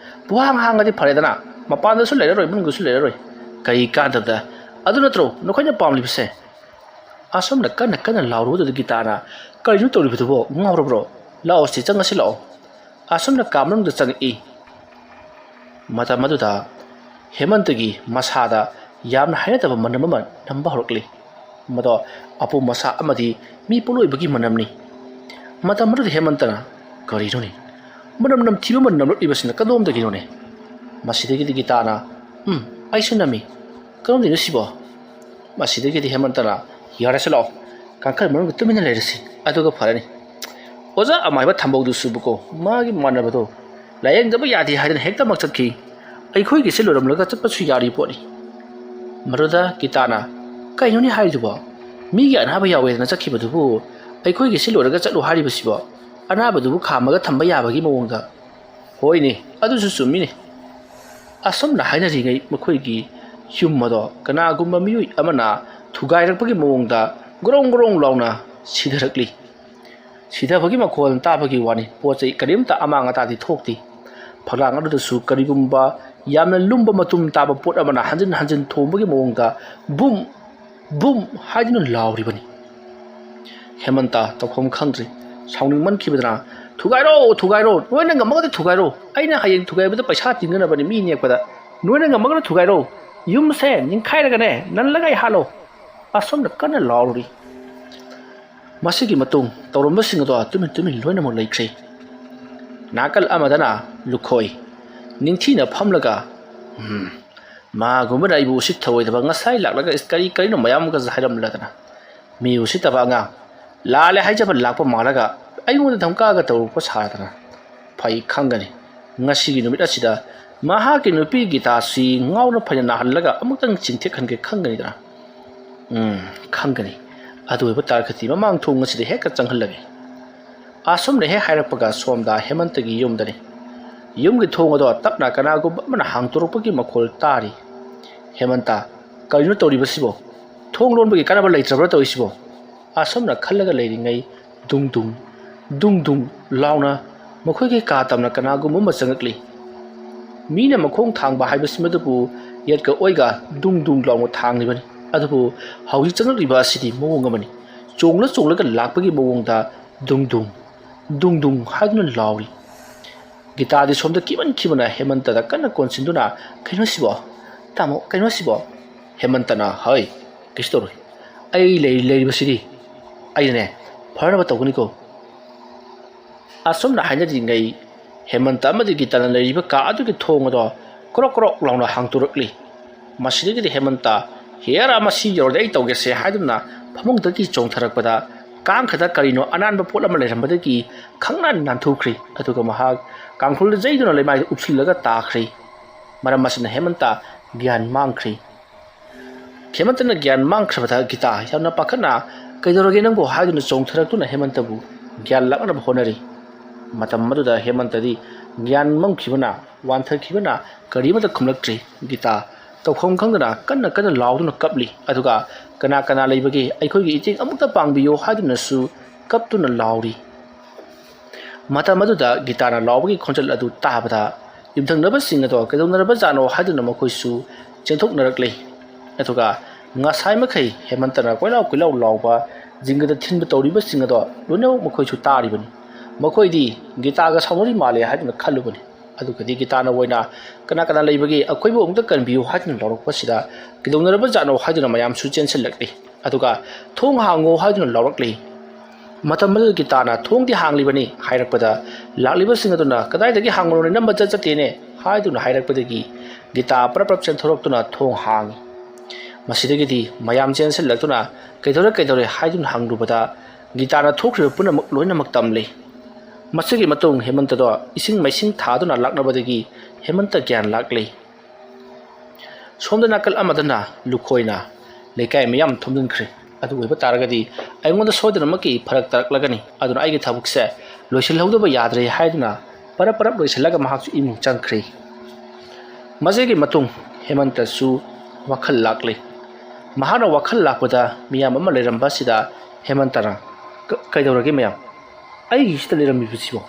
ꯄꯨꯍꯥꯡ ꯍꯥꯡꯉꯗꯤ ꯐꯔꯦꯗꯅ ꯃꯄꯥꯟꯗꯁꯨ ꯂꯩꯔꯔꯣꯏ ꯃꯅꯨꯡꯗꯁꯨ ꯂꯩꯔꯔꯣꯏ ꯀꯔꯤ ꯀꯥꯟꯗꯕꯗ ꯑꯗꯨ ꯅꯠꯇ꯭ꯔꯣ ꯅꯈꯣꯏꯅ ꯄꯥꯝꯂꯤꯕꯁꯦ ꯑꯁꯣꯝꯅ ꯀꯟꯅ ꯀꯟꯅ ꯂꯥꯎꯔꯨꯕꯗꯨꯗ ꯒꯤꯇꯥꯅ ꯀꯔꯤꯅꯣ ꯇꯧꯔꯤꯕꯗꯨꯕꯣ ꯉꯥꯎꯔꯕ꯭ꯔꯣ ꯂꯥꯛꯑꯣ ꯆꯪꯉꯁꯤ ꯂꯥꯛꯑꯣ ꯑꯁꯣꯝꯅ ꯀꯥ ꯃꯅꯨꯡꯗ ꯆꯪꯉꯛꯏ ꯃꯇꯝ ꯑꯗꯨꯗ ꯍꯦꯃꯟꯇꯒꯤ ꯃꯁꯥꯗ ꯌꯥꯝꯅ ꯍꯩꯅꯗꯕ ꯃꯅꯝ ꯑꯃ ꯅꯝꯕ ꯍꯧꯔꯛꯂꯤ ꯃꯗꯣ ꯑꯄꯣꯝ ꯃꯁꯥ ꯑꯃꯗꯤ ꯃꯤ ꯄꯣꯠꯂꯣꯏꯕꯒꯤ ꯃꯅꯝꯅꯤ ꯃꯇꯝ ꯑꯗꯨꯗ ꯍꯦꯃꯟꯇꯅ ꯀꯔꯤꯅꯣꯅꯦ ꯃꯅꯝ ꯅꯝꯊꯤꯕ ꯑꯃ ꯅꯝꯂꯛꯂꯤꯕꯁꯤꯅ ꯀꯗꯣꯝꯗꯒꯤꯅꯣꯅꯦ ꯃꯁꯤꯗꯒꯤꯗꯤ ꯒꯤꯇꯥꯅ ꯑꯩꯁꯨ ꯅꯝꯃꯤ ꯀꯔꯣꯝꯗꯒꯤꯅꯣ ꯁꯤꯕꯣ ꯃꯁꯤꯗꯒꯤꯗꯤ ꯍꯦꯃꯟꯇꯅ ꯌꯥꯔꯁꯤ ꯂꯥꯛꯑꯣ ꯀꯥꯡꯈꯜ ꯃꯅꯨꯡꯗ ꯇꯨꯃꯤꯟꯅ ꯂꯩꯔꯁꯤ ꯑꯗꯨꯒ ꯐꯔꯅꯤ ꯑꯣꯖꯥ ꯑꯃꯥꯏꯕ ꯊꯝꯕꯧꯗꯨꯁꯨꯕꯀꯣ ꯃꯥꯒꯤ ꯃꯥꯟꯅꯕꯗꯣ ꯂꯥꯌꯦꯡꯗꯕ ꯌꯥꯗꯦ ꯍꯥꯏꯗꯅ ꯍꯦꯛꯇꯃꯛ ꯆꯠꯈꯤ ꯑꯩꯈꯣꯏꯒꯤꯁꯤ ꯂꯣꯏꯔꯝꯂꯒ ꯆꯠꯄꯁꯨ ꯌꯥꯔꯤ ꯄꯣꯠꯅꯤ ꯃꯗꯨꯗ ꯒꯤꯇꯥꯅ ꯀꯩꯅꯣꯅꯤ ꯍꯥꯏꯔꯤꯗꯨꯕꯣ ꯃꯤꯒꯤ ꯑꯅꯥꯕ ꯌꯥꯎꯋꯦꯗꯅ ꯆꯠꯈꯤꯕꯗꯨꯕꯨ ꯑꯩꯈꯣꯏꯒꯤꯁꯤ ꯂꯣꯏꯔꯒ ꯆꯠꯂꯨ ꯍꯥꯏꯔꯤꯕꯁꯤꯕꯣ ꯑꯅꯥꯕꯗꯨꯕꯨ ꯈꯥꯝꯃꯒ ꯊꯝꯕ ꯌꯥꯕꯒꯤ ꯃꯑꯣꯡꯗ ꯍꯣꯏꯅꯦ ꯑꯗꯨꯁꯨ ꯆꯨꯝꯃꯤꯅꯦ ꯑꯁꯨꯝꯅ ꯍꯥꯏꯅꯔꯤꯉꯩ ꯃꯈꯣꯏꯒꯤ ꯌꯨꯝ ꯑꯗꯣ ꯀꯅꯥꯒꯨꯝꯕ ꯃꯤꯑꯣꯏ ꯑꯃꯅ ꯊꯨꯒꯥꯏꯔꯛꯄꯒꯤ ꯃꯑꯣꯡꯗ ꯒ꯭ꯔꯣꯡ ꯒ꯭ꯔꯣꯡ ꯂꯥꯎꯅ ꯁꯤꯙꯔꯛꯂꯤ ꯁꯤꯙꯕꯒꯤ ꯃꯈꯣꯜ ꯇꯥꯕꯒꯤ ꯋꯥꯅꯤ ꯄꯣꯠ ꯆꯩ ꯀꯔꯤꯝꯇ ꯑꯃꯥꯡ ꯑꯇꯥꯗꯤ ꯊꯣꯛꯇꯦ ꯐꯛꯂꯥꯡ ꯑꯗꯨꯗꯁꯨ ꯀꯔꯤꯒꯨꯝꯕ ꯌꯥꯝꯅ ꯂꯨꯝꯕ ꯃꯇꯨꯝ ꯇꯥꯕ ꯄꯣꯠ ꯑꯃꯅ ꯍꯟꯖꯤꯟ ꯍꯟꯖꯤꯟ ꯊꯣꯝꯕꯒꯤ ꯃꯑꯣꯡꯗ ꯕꯨꯝ ꯕꯨꯝ ꯍꯥꯏꯗꯨꯅ ꯂꯥꯎꯔꯤꯕꯅꯤ ꯍꯦꯃꯟꯇ ꯇꯧꯐꯝ ꯈꯪꯗ꯭ꯔꯤ ꯁꯥꯎꯅꯤꯡꯃꯟꯈꯤꯕꯗꯅ ꯊꯨꯒꯥꯏꯔꯣ ꯊꯨꯒꯥꯏꯔꯣ ꯅꯣꯏꯅ ꯉꯝꯃꯒꯗꯤ ꯊꯨꯒꯥꯏꯔꯣ ꯑꯩꯅ ꯍꯌꯦꯡ ꯊꯨꯒꯥꯏꯕꯗ ꯄꯩꯁꯥ ꯇꯤꯡꯒꯅꯕꯅꯤ ꯃꯤ ꯅꯦꯛꯄꯗ ꯅꯣꯏꯅ ꯉꯝꯃꯒꯅ ꯊꯨꯒꯥꯏꯔꯣ ꯌꯨꯝꯁꯦ ꯅꯤꯡꯈꯥꯏꯔꯒꯅꯦ ꯅꯜꯂꯒ ꯑꯩ ꯍꯥꯠꯂꯣ ꯑꯁꯣꯝꯗ ꯀꯟꯅ ꯂꯥꯎꯔꯤ ꯃꯁꯤꯒꯤ ꯃꯇꯨꯡ ꯇꯧꯔꯝꯕꯁꯤꯡ ꯑꯗꯣ ꯇꯨꯃꯤꯟ ꯇꯨꯃꯤꯟ ꯂꯣꯏꯅꯃꯛ ꯂꯩꯈ꯭ꯔꯦ ꯅꯥꯀꯜ ꯑꯃꯗꯅ ꯂꯨꯈꯣꯏ ꯅꯤꯡꯊꯤꯅ ꯐꯝꯂꯒ ꯃꯥꯒꯨꯝꯕꯅ ꯑꯩꯕꯨ ꯎꯁꯤꯠ ꯊꯑꯣꯏꯗꯕ ꯉꯁꯥꯏ ꯂꯥꯛꯂꯒ ꯀꯔꯤꯅꯣ ꯃꯌꯥꯝꯒꯁꯨ ꯍꯥꯏꯔꯝꯂꯗꯅ ꯃꯤ ꯎꯁꯤꯠꯇꯕ ꯑꯉꯥꯡ ꯂꯥꯜꯂꯦ ꯍꯥꯏꯖꯕ ꯂꯥꯛꯄ ꯃꯥꯜꯂꯒ ꯑꯩꯉꯣꯟꯗ ꯙꯝꯀꯥꯒ ꯇꯧꯔꯛꯄ ꯁꯥꯗꯅ ꯐꯩ ꯈꯪꯒꯅꯤ ꯉꯁꯤꯒꯤ ꯅꯨꯃꯤꯠ ꯑꯁꯤꯗ ꯃꯍꯥꯛꯀꯤ ꯅꯨꯄꯤ ꯒꯤꯇꯥꯁꯤ ꯉꯥꯎꯅ ꯐꯩꯅ ꯅꯥꯍꯜꯂꯒ ꯑꯃꯨꯛꯇꯪ ꯆꯤꯡꯊꯦꯛꯍꯟꯒꯦ ꯈꯪꯒꯅꯤꯗꯅ ꯈꯪꯒꯅꯤ ꯑꯗꯨ ꯑꯣꯏꯕ ꯇꯥꯔꯒꯗꯤ ꯃꯃꯥꯡ ꯊꯣꯡ ꯑꯁꯤꯗ ꯍꯦꯛꯇ ꯆꯪꯍꯜꯂꯒꯦ ꯑꯁꯨꯝꯅ ꯍꯦꯛ ꯍꯥꯏꯔꯛꯄꯒ ꯁꯣꯝꯗ ꯍꯦꯃꯟꯇꯒꯤ ꯌꯨꯝꯗꯅꯤ ꯌꯨꯝꯒꯤ ꯊꯣꯡ ꯑꯗꯣ ꯇꯞꯅ ꯀꯅꯥꯒꯨꯝꯕ ꯑꯃꯅ ꯍꯥꯡꯇꯣꯔꯛꯄꯒꯤ ꯃꯈꯣꯜ ꯇꯥꯔꯤ ꯍꯦꯃꯟꯇ ꯀꯔꯤꯅꯣ ꯇꯧꯔꯤꯕꯁꯤꯕꯣ ꯊꯣꯡ ꯂꯣꯟꯕꯒꯤ ꯀꯥꯟꯅꯕ ꯂꯩꯇ꯭ꯔꯕ꯭ꯔꯥ ꯇꯧꯔꯤꯁꯤꯕꯣ ꯑꯁꯨꯝꯅ ꯈꯜꯂꯒ ꯂꯩꯔꯤꯉꯩ ꯗꯨꯡ ꯗꯨꯡ ꯗꯨꯡ ꯗꯨꯡ ꯂꯥꯎꯅ ꯃꯈꯣꯏꯒꯤ ꯀꯥ ꯇꯝꯅ ꯀꯅꯥꯒꯨꯝꯕ ꯑꯃ ꯆꯪꯉꯛꯂꯤ ꯃꯤꯅ ꯃꯈꯣꯡ ꯊꯥꯡꯕ ꯍꯥꯏꯕꯁꯤꯃꯗꯨꯕꯨ ꯌꯦꯠꯀ ꯑꯣꯏꯒ ꯗꯨꯡ ꯗꯨꯡ ꯂꯥꯎꯅ ꯊꯥꯡꯂꯤꯕꯅꯤ ꯑꯗꯨꯕꯨ ꯍꯧꯖꯤꯛ ꯆꯪꯉꯛꯂꯤꯕ ꯑꯁꯤꯗꯤ ꯃꯑꯣꯡ ꯑꯃꯅꯤ ꯆꯣꯡꯂꯒ ꯂꯥꯛꯄꯒꯤ ꯃꯑꯣꯡꯗ ꯗꯨꯡ ꯗꯨꯡ ꯗꯨꯡ ꯗꯨꯡ ꯍꯥꯏꯗꯨꯅ ꯂꯥꯎꯔꯤ ꯒꯤꯇꯥꯗꯤ ꯁꯣꯝꯗ ꯀꯤꯃꯟꯈꯤꯕꯅ ꯍꯦꯃꯟꯇꯗ ꯀꯟꯅ ꯀꯣꯟꯁꯤꯟꯗꯨꯅ ꯀꯩꯅꯣꯁꯤꯕꯣ ꯇꯥꯃꯣ ꯀꯩꯅꯣꯁꯤꯕꯣ ꯍꯦꯃꯟꯇꯅ ꯍꯣꯏ ꯀꯩꯁꯨ ꯇꯧꯔꯣꯏ ꯑꯩ ꯂꯩꯔꯤꯕꯁꯤꯗꯤ ꯑꯩꯅꯅꯦ ꯐꯅꯕ ꯇꯧꯒꯅꯤꯀꯣ ꯑꯁꯨꯝꯅ ꯍꯥꯏꯅꯔꯤꯉꯩ ꯍꯦꯃꯟꯇ ꯑꯃꯗꯤ ꯒꯤꯇꯥꯅ ꯂꯩꯔꯤꯕ ꯀꯥ ꯑꯗꯨꯒꯤ ꯊꯣꯡ ꯑꯗꯣ ꯀ꯭ꯔꯣꯛ ꯀ꯭ꯔꯣꯛ ꯂꯥꯎꯅ ꯍꯥꯡꯇꯣꯔꯛꯂꯤ ꯃꯁꯤꯗꯒꯤꯗꯤ ꯍꯦꯃꯟꯇ ꯍꯦꯔꯥ ꯃꯁꯤ ꯌꯧꯔꯗꯤ ꯑꯩ ꯇꯧꯒꯦꯁꯦ ꯍꯥꯏꯗꯨꯅ ꯐꯃꯨꯡꯗꯒꯤ ꯆꯣꯡꯊꯔꯛꯄꯗ ꯀꯥꯡꯈꯗ ꯀꯔꯤꯅꯣ ꯑꯅꯥꯟꯕ ꯄꯣꯠ ꯑꯃ ꯂꯩꯔꯝꯕꯗꯒꯤ ꯈꯪꯅ ꯅꯥꯟꯊꯣꯛꯈ꯭ꯔꯤ ꯑꯗꯨꯒ ꯃꯍꯥꯛ ꯀꯥꯡꯈꯨꯜꯗ ꯌꯩꯗꯨꯅ ꯂꯩꯃꯥꯏꯗ ꯎꯞꯁꯤꯜꯂꯒ ꯇꯥꯈ꯭ꯔꯤ ꯃꯔꯝ ꯑꯁꯤꯅ ꯍꯦꯃꯟꯇ ꯒ꯭ꯌꯥꯟ ꯃꯥꯡꯈ꯭ꯔꯤ ꯍꯦꯃꯟꯇꯅ ꯒ꯭ꯌꯥꯟ ꯃꯥꯡꯈ꯭ꯔꯕꯗ ꯒꯤꯇꯥ ꯌꯥꯝꯅ ꯄꯥꯈꯠꯅ ꯀꯩꯗꯧꯔꯒꯦ ꯅꯪꯕꯨ ꯍꯥꯏꯗꯨꯅ ꯆꯣꯡꯊꯔꯛꯇꯨꯅ ꯍꯦꯃꯟꯇꯕꯨ ꯒ꯭ꯌꯥꯟ ꯂꯥꯛꯅꯕ ꯍꯣꯠꯅꯔꯤ ꯃꯇꯝ ꯑꯗꯨꯗ ꯍꯦꯃꯟꯇꯗꯤ ꯒ꯭ꯌꯥꯟ ꯃꯝꯈꯤꯕꯅ ꯋꯥꯟꯊꯈꯤꯕꯅ ꯀꯔꯤꯃꯠꯇ ꯈꯨꯝꯂꯛꯇ꯭ꯔꯤ ꯒꯤꯇꯥ ꯇꯧꯐꯝ ꯈꯪꯗꯅ ꯀꯟꯅ ꯀꯟꯅ ꯂꯥꯎꯗꯨꯅ ꯀꯞꯂꯤ ꯑꯗꯨꯒ ꯀꯅꯥ ꯀꯅꯥ ꯂꯩꯕꯒꯦ ꯑꯩꯈꯣꯏꯒꯤ ꯏꯇꯦꯡ ꯑꯃꯨꯛꯇ ꯄꯥꯡꯕꯤꯌꯣ ꯍꯥꯏꯗꯨꯅꯁꯨ ꯀꯞꯇꯨꯅ ꯂꯥꯎꯔꯤ ꯃꯇꯝ ꯑꯗꯨꯗ ꯒꯤꯇꯥꯅ ꯂꯥꯎꯕꯒꯤ ꯈꯣꯟꯖꯦꯜ ꯑꯗꯨ ꯇꯥꯕꯗ ꯌꯨꯝꯊꯪꯅꯕꯁꯤꯡ ꯑꯗꯣ ꯀꯩꯗꯧꯅꯔꯕꯖꯥꯠꯅꯣ ꯍꯥꯏꯗꯨꯅ ꯃꯈꯣꯏꯁꯨ ꯆꯦꯟꯊꯣꯛꯅꯔꯛꯂꯤ ꯑꯗꯨꯒ ꯉꯁꯥꯏ ꯃꯈꯩ ꯍꯦꯃꯟꯇꯅ ꯀꯣꯏꯂꯥꯎ ꯂꯥꯎꯕ ꯖꯤꯡꯒꯗ ꯊꯤꯟꯕ ꯇꯧꯔꯤꯕꯁꯤꯡ ꯑꯗꯣ ꯂꯣꯏꯅꯃꯛ ꯃꯈꯣꯏꯁꯨ ꯇꯥꯔꯤꯕꯅꯤ ꯃꯈꯣꯏꯗꯤ ꯒꯤꯇꯥꯒ ꯁꯥꯎꯅꯔꯤ ꯃꯥꯜꯂꯦ ꯍꯥꯏꯗꯨꯅ ꯈꯜꯂꯨꯕꯅꯤ ꯑꯗꯨꯒꯗꯤ ꯒꯤꯇꯥꯅ ꯑꯣꯏꯅ ꯀꯅꯥ ꯀꯅꯥ ꯂꯩꯕꯒꯦ ꯑꯩꯈꯣꯏꯕꯨ ꯑꯃꯨꯛꯇ ꯀꯟꯕꯤꯌꯨ ꯍꯥꯏꯗꯨꯅ ꯂꯥꯎꯔꯛꯄꯁꯤꯗ ꯀꯩꯗꯧꯅꯔꯕꯖꯥꯠꯅꯣ ꯍꯥꯏꯗꯨꯅ ꯃꯌꯥꯝꯁꯨ ꯆꯦꯟꯁꯤꯜꯂꯛꯂꯤ ꯑꯗꯨꯒ ꯊꯣꯡ ꯍꯥꯡꯉꯣ ꯍꯥꯏꯗꯨꯅ ꯂꯥꯎꯔꯛꯂꯤ ꯃꯇꯝ ꯑꯗꯨꯗ ꯒꯤꯇꯥꯅ ꯊꯣꯡꯗꯤ ꯍꯥꯡꯂꯤꯕꯅꯤ ꯍꯥꯏꯔꯛꯄꯗ ꯂꯥꯛꯂꯤꯕꯁꯤꯡ ꯑꯗꯨꯅ ꯀꯗꯥꯏꯗꯒꯤ ꯍꯥꯡꯕꯅꯣꯅꯦ ꯅꯝꯕ ꯆꯠꯇꯦꯅꯦ ꯍꯥꯏꯗꯨꯅ ꯍꯥꯏꯔꯛꯄꯗꯒꯤ ꯒꯤꯇꯥ ꯄ꯭ꯔꯞ ꯆꯦꯟꯊꯣꯔꯛꯇꯨꯅ ꯊꯣꯡ ꯍꯥꯡꯉꯤ ꯃꯁꯤꯗꯒꯤꯗꯤ ꯃꯌꯥꯝ ꯆꯦꯟꯁꯤꯜꯂꯛꯇꯨꯅ ꯀꯩꯗꯧꯔꯦ ꯍꯥꯏꯗꯨꯅ ꯍꯪꯂꯨꯕꯗ ꯒꯤꯇꯥꯅ ꯊꯣꯛꯈ꯭ꯔꯤꯕ ꯄꯨꯝꯅꯃꯛ ꯂꯣꯏꯅꯃꯛ ꯇꯝꯂꯤ ꯃꯁꯤꯒꯤ ꯃꯇꯨꯡ ꯍꯦꯃꯟꯇꯗꯣ ꯏꯁꯤꯡ ꯃꯥꯏꯁꯤꯡ ꯊꯥꯗꯨꯅ ꯂꯥꯛꯅꯕꯗꯒꯤ ꯍꯦꯃꯟꯇ ꯒ꯭ꯌꯥꯟ ꯂꯥꯛꯂꯤ ꯁꯣꯝꯗ ꯅꯥꯀꯜ ꯑꯃꯗꯅ ꯂꯨꯈꯣꯏꯅ ꯂꯩꯀꯥꯏ ꯃꯌꯥꯝ ꯊꯨꯝꯖꯤꯟꯈ꯭ꯔꯦ ꯑꯗꯨ ꯑꯣꯏꯕ ꯇꯥꯔꯒꯗꯤ ꯑꯩꯉꯣꯟꯗ ꯁꯣꯏꯗꯅꯃꯛꯀꯤ ꯐꯔꯛ ꯇꯥꯔꯛꯂꯒꯅꯤ ꯑꯗꯨꯅ ꯑꯩꯒꯤ ꯊꯕꯛꯁꯦ ꯂꯣꯏꯁꯤꯜꯍꯧꯗꯕ ꯌꯥꯗ꯭ꯔꯦ ꯍꯥꯏꯗꯨꯅ ꯄꯔꯞ ꯂꯣꯏꯁꯤꯜꯂꯒ ꯃꯍꯥꯛꯁꯨ ꯏꯃꯨꯡ ꯆꯪꯈ꯭ꯔꯤ ꯃꯁꯤꯒꯤ ꯃꯇꯨꯡ ꯍꯦꯃꯟꯇꯁꯨ ꯋꯥꯈꯜ ꯂꯥꯛꯂꯤ ꯃꯍꯥꯛꯅ ꯋꯥꯈꯜ ꯂꯥꯛꯄꯗ ꯃꯤꯌꯥꯝ ꯑꯃ ꯂꯩꯔꯝꯕ ꯑꯁꯤꯗ ꯍꯦꯃꯟꯇꯅ ꯀꯩꯗꯧꯔꯒꯦ ꯃꯌꯥꯝ ꯑꯩꯒꯤꯁꯤꯗ ꯂꯩꯔꯝꯃꯤꯕꯁꯤꯕꯣ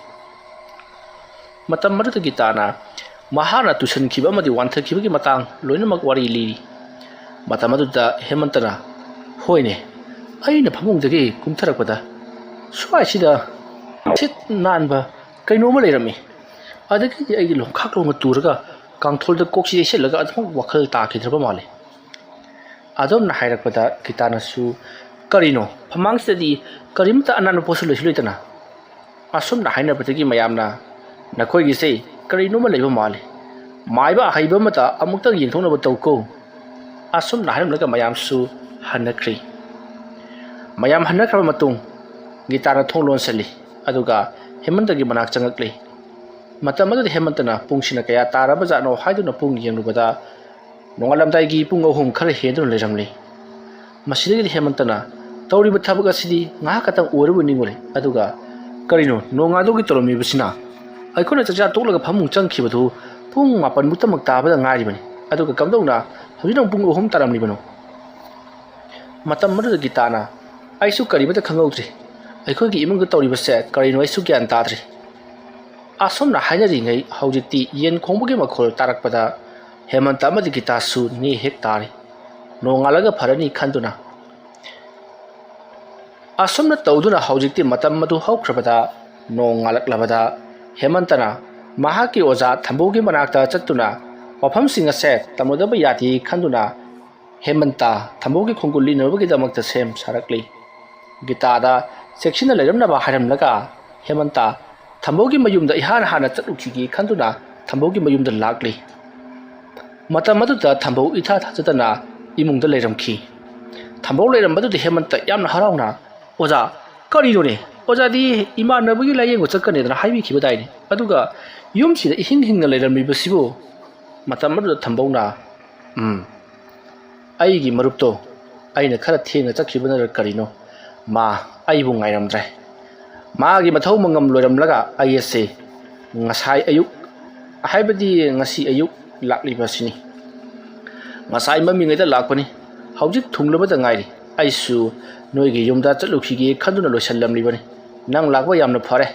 matam madu kita na mahana tusan kiba madi wantha kiba ki matang loina mak wari li matam madu da hemantana hoine aina phamung dagi kumthara pada swai sida chit nan ba kaino ma leirami adagi ai lo khak lo turga kangthol da koksi selaga adhong wakhal ta khidra male adom na hairak pada kita na su karino phamang sidi karimta anana posul loitana asum na haina patagi mayamna nakhoi gi sei karino ma leiba male maiba haiba mata amukta yengthong na batau asum na haina laga mayam su hanakri mayam hanakra matung gitara tholon sali aduga hemanta gi manak changakli matam adu hemantana pungsina kaya taraba jano haiduna pung yengrubada nongalamdai gi pung ahum khare hedun leramli masidi hemantana tawri bathabaga sidi nga katang orubu ningore aduga karino nongado gi tolomi bisina aikona chacha tolaga phamung changkhibadu pung mapan mutamak tabada ngari bani aduga kamdona hojinang pung ahum taramli bano matam madu gitana aisu karibata khangautre aikoi gi imung tawri base karino aisu gyan tadri asom na hainari ngai haujiti yen khongbugi makhol tarakpada hemanta amadi gita su ni hektari nongalaga pharani khanduna asom na tawduna haujiti matam madu haukrabada nongalak labada hemantana mahaki oza thambogi manakta chattuna wafam singa se tamodaba yati khanduna hemanta thambogi khongulli nobagi damakta sem sarakli gita da section na leramna ba haram laga hemanta thambogi mayumda ihan hana chatlukhi khanduna thambogi mayumda lakli matam madu da thambo itha thajatana imungda leiramkhi thambo leirambadu de hemanta yamna harauna oza karino ne oza di imanabagi layengo chakane dana haibi khibadai ne aduga yumsi da ihing hingna leirammi basibo matam madu da thambona aigi marupto aina khara thenga chakhibana karino ma aibu ngairamdrai magi mathau mangam loiramlaga ayese ngasai ayuk haibadi ngasi ayuk lakli basini ngasai mami ngaida lakpani haujik thunglabada ngairi aisu noigi yumda chalukhige khanduna loisallamli bani nang lakba yamna phare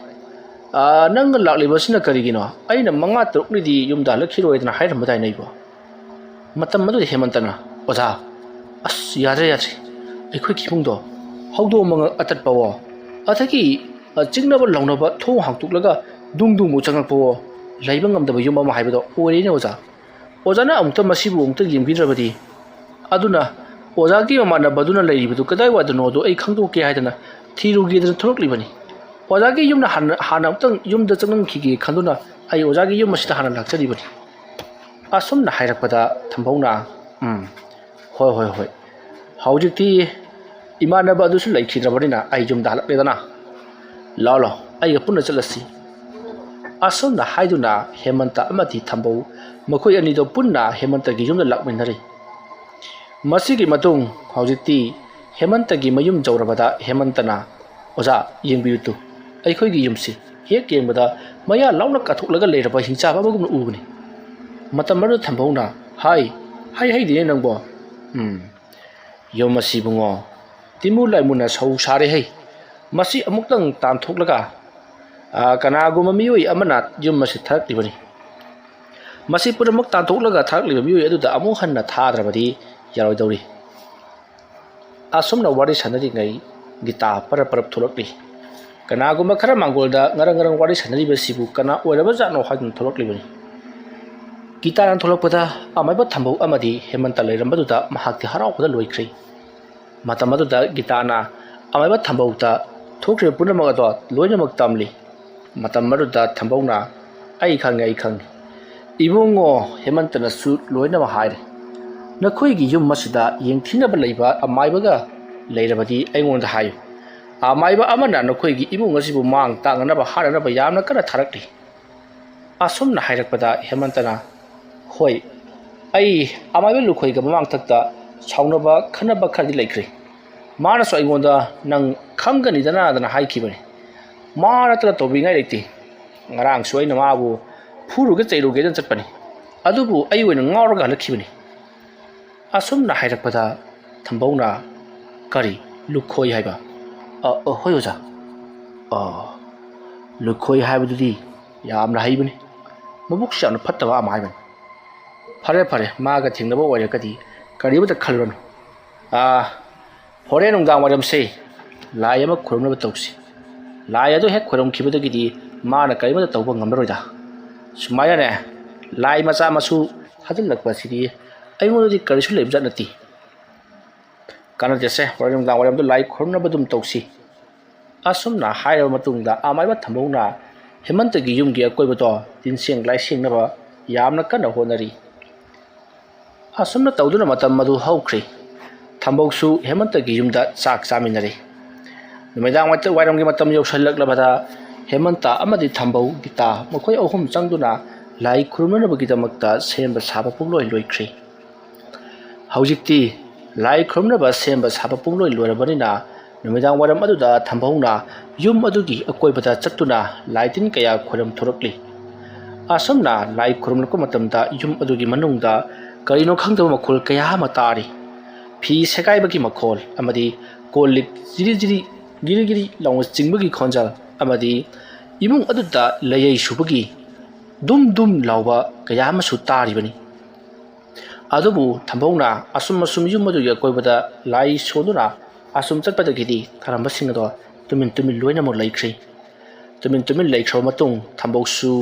nang lakli basina karigino aina manga trukni di yumda lakhiroidna hairamdai naibo matam madu hemantana oza as yare aikoi kibungdo haudo manga atat pawo athaki चिंगनब लौनब थों हांगतुकलगा दुंगदुंग मु चंगकपो Laiba ngamdaba yum ama haibado oreine oza ojana amukta masibu amukta yengbidrabadi aduna oza gi mamana baduna leiribadu kadai wadano do ai khangdoke haidana thirugi dana thoroklibani oza gi yumna hana amtang yumda changang khigi khanduna ai oza gi yum masita hana lakcharibani asumna hairakpada thambona hoi haujikti imanaba adusu laikhidrabarina ai yumda halakledana Lalo, ay puna chalasi. Asam na haiduna hemanta amati thambo makoi ani do punna hemanta gi yumda lakminari. Masigi matung haujiti hemanta gi mayum jawrabada hemantana oza yengbiyutu. Ai khoi gi yumsi hek yengbada maya launa kathuklaga leiraba hingcha babagum ubni. Matamar thambona hai dine nangbo. Yomasi bungo. Timu laimuna sau sare hai. Masi amuktang tanthoklaga kanaguma miyoi amana yum masi tharaklibani masi puramak tanthoklaga tharaklib miyoi aduda amu hanna thadrabadi yaroidori asumna wari sanari ngai gita parap tholakli kanaguma khara mangolda ngarang wari sanari basibu kana oiraba jano hadun tholaklibani gita nan tholakpada amaiba thambau amadi hemanta leirambaduda mahakti haraukada loikhri matamaduda gitana amaiba thambauta thokre punamaga do loinamak tamli matam maruda thambona ai khang ibungo hemantana su loina ma haire nakhoi gi yum masida yengthina ba leiba amaibaga leirabadi aingonda hayu amaiba amana nakhoi gi ibungo sibu mang tangana ba harana ba yamna kana tharakli asumna hairakpada hemantana hoi ai amaiba lukhoi ga mang thakta chaunaba khanaba khadi laikri mana so aingonda nang khangani dana haikibani mana tala tobi ngai lekti ngarang soi na mabu phuru ge cheiru ge jan chatpani adubu ai oina ngawra ga lakhibani asumna hairakpada thambona kari lukhoi haiba hoi oja lukhoi haibadudi ꯌꯥꯝꯅ ꯍꯩꯕꯅꯤ ꯃꯕꯨꯛꯁꯨ ꯌꯥꯝꯅ ꯐꯠꯇꯕ ꯑꯃ ꯍꯥꯏꯕꯅꯤ ꯐꯔꯦ ꯐꯔꯦ ꯃꯥꯒ ꯊꯦꯡꯅꯕ ꯑꯣꯏꯔꯒꯗꯤ ꯀꯔꯤꯃꯇ ꯈꯜꯂꯨꯔꯅꯨ ꯍꯣꯔꯦꯟ ꯅꯨꯡꯗꯥꯡ ꯋꯥꯏꯔꯝꯁꯦ ꯂꯥꯏ ꯑꯃ ꯈꯨꯔꯨꯝꯅꯕ ꯇꯧꯁꯤ ꯂꯥꯏ ꯑꯗꯨ ꯍꯦꯛ ꯈꯨꯔꯨꯝꯈꯤꯕꯗꯒꯤꯗꯤ ꯃꯥꯅ ꯀꯔꯤꯃꯇ ꯇꯧꯕ ꯉꯝꯂꯔꯣꯏꯗ ꯁꯨꯃꯥꯏꯅꯅꯦ ꯂꯥꯏ ꯃꯆꯥ ꯃꯁꯨ ꯊꯥꯖꯤꯜꯂꯛꯄꯁꯤꯗꯤ ꯑꯩꯉꯣꯟꯗꯗꯤ ꯀꯔꯤꯁꯨ ꯂꯩꯕꯖꯥꯠ ꯅꯠꯇꯦ ꯀꯥꯟꯅꯗꯦꯁꯦ ꯍꯣꯔꯦꯟ ꯅꯨꯡꯗꯥꯡ ꯋꯥꯏꯔꯝꯗ ꯂꯥꯏ ꯈꯨꯔꯨꯝꯅꯕ ꯑꯗꯨꯝ ꯇꯧꯁꯤ ꯑꯁꯨꯝꯅ ꯍꯥꯏꯔꯕ ꯃꯇꯨꯡꯗ ꯑꯃꯥꯏꯕ ꯊꯝꯕꯧꯅ ꯍꯦꯃꯟꯇꯒꯤ ꯌꯨꯝꯒꯤ ꯑꯀꯣꯏꯕꯗꯣ ꯇꯤꯟꯁꯦꯡ ꯂꯥꯏꯁꯦꯡꯅꯕ ꯌꯥꯝꯅ ꯀꯟꯅ ꯍꯣꯠꯅꯔꯤ ꯑꯁꯨꯝꯅ ꯇꯧꯗꯨꯅ ꯃꯇꯝ ꯃꯗꯨ ꯍꯧꯈ꯭ꯔꯦ ꯊꯝꯕꯧꯁꯨ ꯍꯦꯃꯟꯇꯒꯤ ꯌꯨꯝꯗ ꯆꯥꯛ ꯆꯥꯃꯤꯟꯅꯔꯤ ꯅꯨꯃꯤꯗꯥꯡ ꯋꯥꯏꯔꯝꯒꯤ ꯃꯇꯝ ꯌꯧꯁꯜꯂꯛꯂꯕꯗ ꯍꯦꯃꯟꯇ ꯑꯃꯗꯤ ꯊꯝꯕꯧ ꯒꯤꯇꯥ ꯃꯈꯣꯏ ꯑꯍꯨꯝ ꯆꯪꯗꯨꯅ ꯂꯥꯏ ꯈꯨꯔꯨꯝꯅꯕꯒꯤꯗꯃꯛꯇ ꯁꯦꯝꯕ ꯁꯥꯕ ꯄꯨꯡꯂꯣꯏ ꯂꯣꯏꯈ꯭ꯔꯦ ꯍꯧꯖꯤꯛꯇꯤ ꯂꯥꯏ ꯈꯨꯔꯨꯝꯅꯕ ꯁꯦꯝꯕ ꯁꯥꯕ ꯄꯨꯡꯂꯣꯏ ꯂꯣꯏꯔꯕꯅꯤꯅ ꯅꯨꯃꯤꯗꯥꯡ ꯋꯥꯏꯔꯝ ꯑꯗꯨꯗ ꯊꯝꯕꯧꯅ ꯌꯨꯝ ꯑꯗꯨꯒꯤ ꯑꯀꯣꯏꯕꯗ ꯆꯠꯇꯨꯅ ꯂꯥꯏ ꯇꯤꯟ ꯀꯌꯥ ꯈꯨꯔꯨꯝ ꯊꯣꯔꯛꯂꯤ ꯑꯁꯨꯝꯅ ꯂꯥꯏ ꯈꯨꯔꯨꯝꯂꯛꯄ ꯃꯇꯝꯗ ꯌꯨꯝ ꯑꯗꯨꯒꯤ ꯃꯅꯨꯡꯗ ꯀꯔꯤꯅꯣ ꯈꯪꯗꯕ ꯃꯈꯣꯜ ꯀꯌా ꯑꯃ ꯇꯥꯔꯤ ꯐꯤ ꯁꯦꯒꯥꯏꯕꯒꯤ ꯃꯈꯣꯜ ꯑꯃꯗꯤ ꯀꯣꯜ ꯂꯤꯛ ꯖꯤꯔꯤ ꯖꯤꯔꯤ ꯒꯤꯔꯤ ꯒꯤꯔꯤ ꯂꯥꯎꯅ ꯆꯤꯡꯕꯒꯤ ꯈꯣꯟꯖꯦꯜ ꯑꯃꯗꯤ ꯏꯃꯨꯡ ꯑꯗꯨꯗ ꯂꯩꯌꯩ ꯁꯨꯕꯒꯤ ꯗꯨꯝ ꯗꯨꯝ ꯂꯥꯎꯕ ꯀꯌꯥ ꯑꯃꯁꯨ ꯇꯥꯔꯤꯕꯅꯤ ꯑꯗꯨꯕꯨ ꯊꯝꯕꯧꯅ ꯑꯁꯨꯝ ꯌꯨꯝ ꯑꯗꯨꯒꯤ ꯑꯀꯣꯏꯕꯗ ꯂꯥꯏ ꯁꯣꯟꯗꯨꯅ ꯑꯁꯨꯝ ꯆꯠꯄꯗꯒꯤꯗꯤ ꯊꯥꯔꯝꯕꯁꯤꯡ ꯑꯗꯣ ꯇꯨꯃꯤꯟ ꯂꯣꯏꯅꯃꯛ ꯂꯩꯈ꯭ꯔꯦ ꯇꯨꯃꯤꯟ ꯂꯩꯈ꯭ꯔꯕ ꯃꯇꯨꯡ ꯊꯝꯕꯧꯁꯨ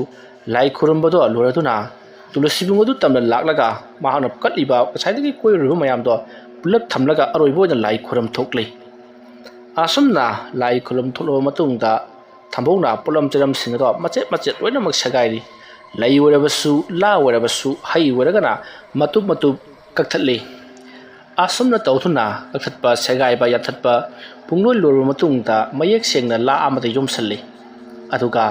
ꯂꯥꯏ ꯈꯨꯔꯨꯝꯕꯗꯣ ꯂꯣꯏꯔꯗꯨꯅ ꯇꯨꯂꯁꯤꯕꯨꯡ ꯑꯗꯨ ꯇꯝꯅ ꯂꯥꯛꯂꯒ ꯃꯍꯥꯛꯅ ꯀꯠꯂꯤꯕ ꯉꯁꯥꯏꯗꯒꯤ ꯀꯣꯏꯔꯨꯔꯤꯕ ꯃꯌꯥꯝꯗꯣ ꯄꯨꯂꯞ ꯊꯝꯂꯒ ꯑꯔꯣꯏꯕ ꯑꯣꯏꯅ ꯂꯥꯏ ꯈꯨꯔꯨꯝ ꯊꯣꯛꯂꯤ ꯑꯁꯨꯝꯅ ꯂꯥꯏ ꯈꯨꯔꯨꯝ ꯊꯣꯛꯂꯕ ꯃꯇꯨꯡꯗ ꯊꯝꯕꯧꯅ ꯄꯣꯠꯂꯝ ꯆꯩꯔꯝꯁꯤꯡ ꯑꯗꯣ ꯃꯆꯦꯠ ꯂꯣꯏꯅꯃꯛ ꯁꯦꯒꯥꯏꯔꯤ ꯂꯩ ꯑꯣꯏꯔꯕꯁꯨ ꯂꯥ ꯑꯣꯏꯔꯕꯁꯨ ꯍꯩ ꯑꯣꯏꯔꯒꯅ ꯃꯇꯨꯞ ꯀꯛꯊꯠꯂꯤ ꯑꯁꯨꯝꯅ ꯇꯧꯗꯨꯅ ꯀꯛꯊꯠꯄ ꯁꯦꯒꯥꯏꯕ ꯌꯥꯟꯊꯠꯄ ꯄꯨꯡꯂꯣꯏ ꯂꯣꯏꯔꯕ ꯃꯇꯨꯡꯗ ꯃꯌꯦꯛ ꯁꯦꯡꯅ ꯂꯥ ꯑꯃꯗ ꯌꯣꯝꯁꯜꯂꯤ ꯑꯗꯨꯒ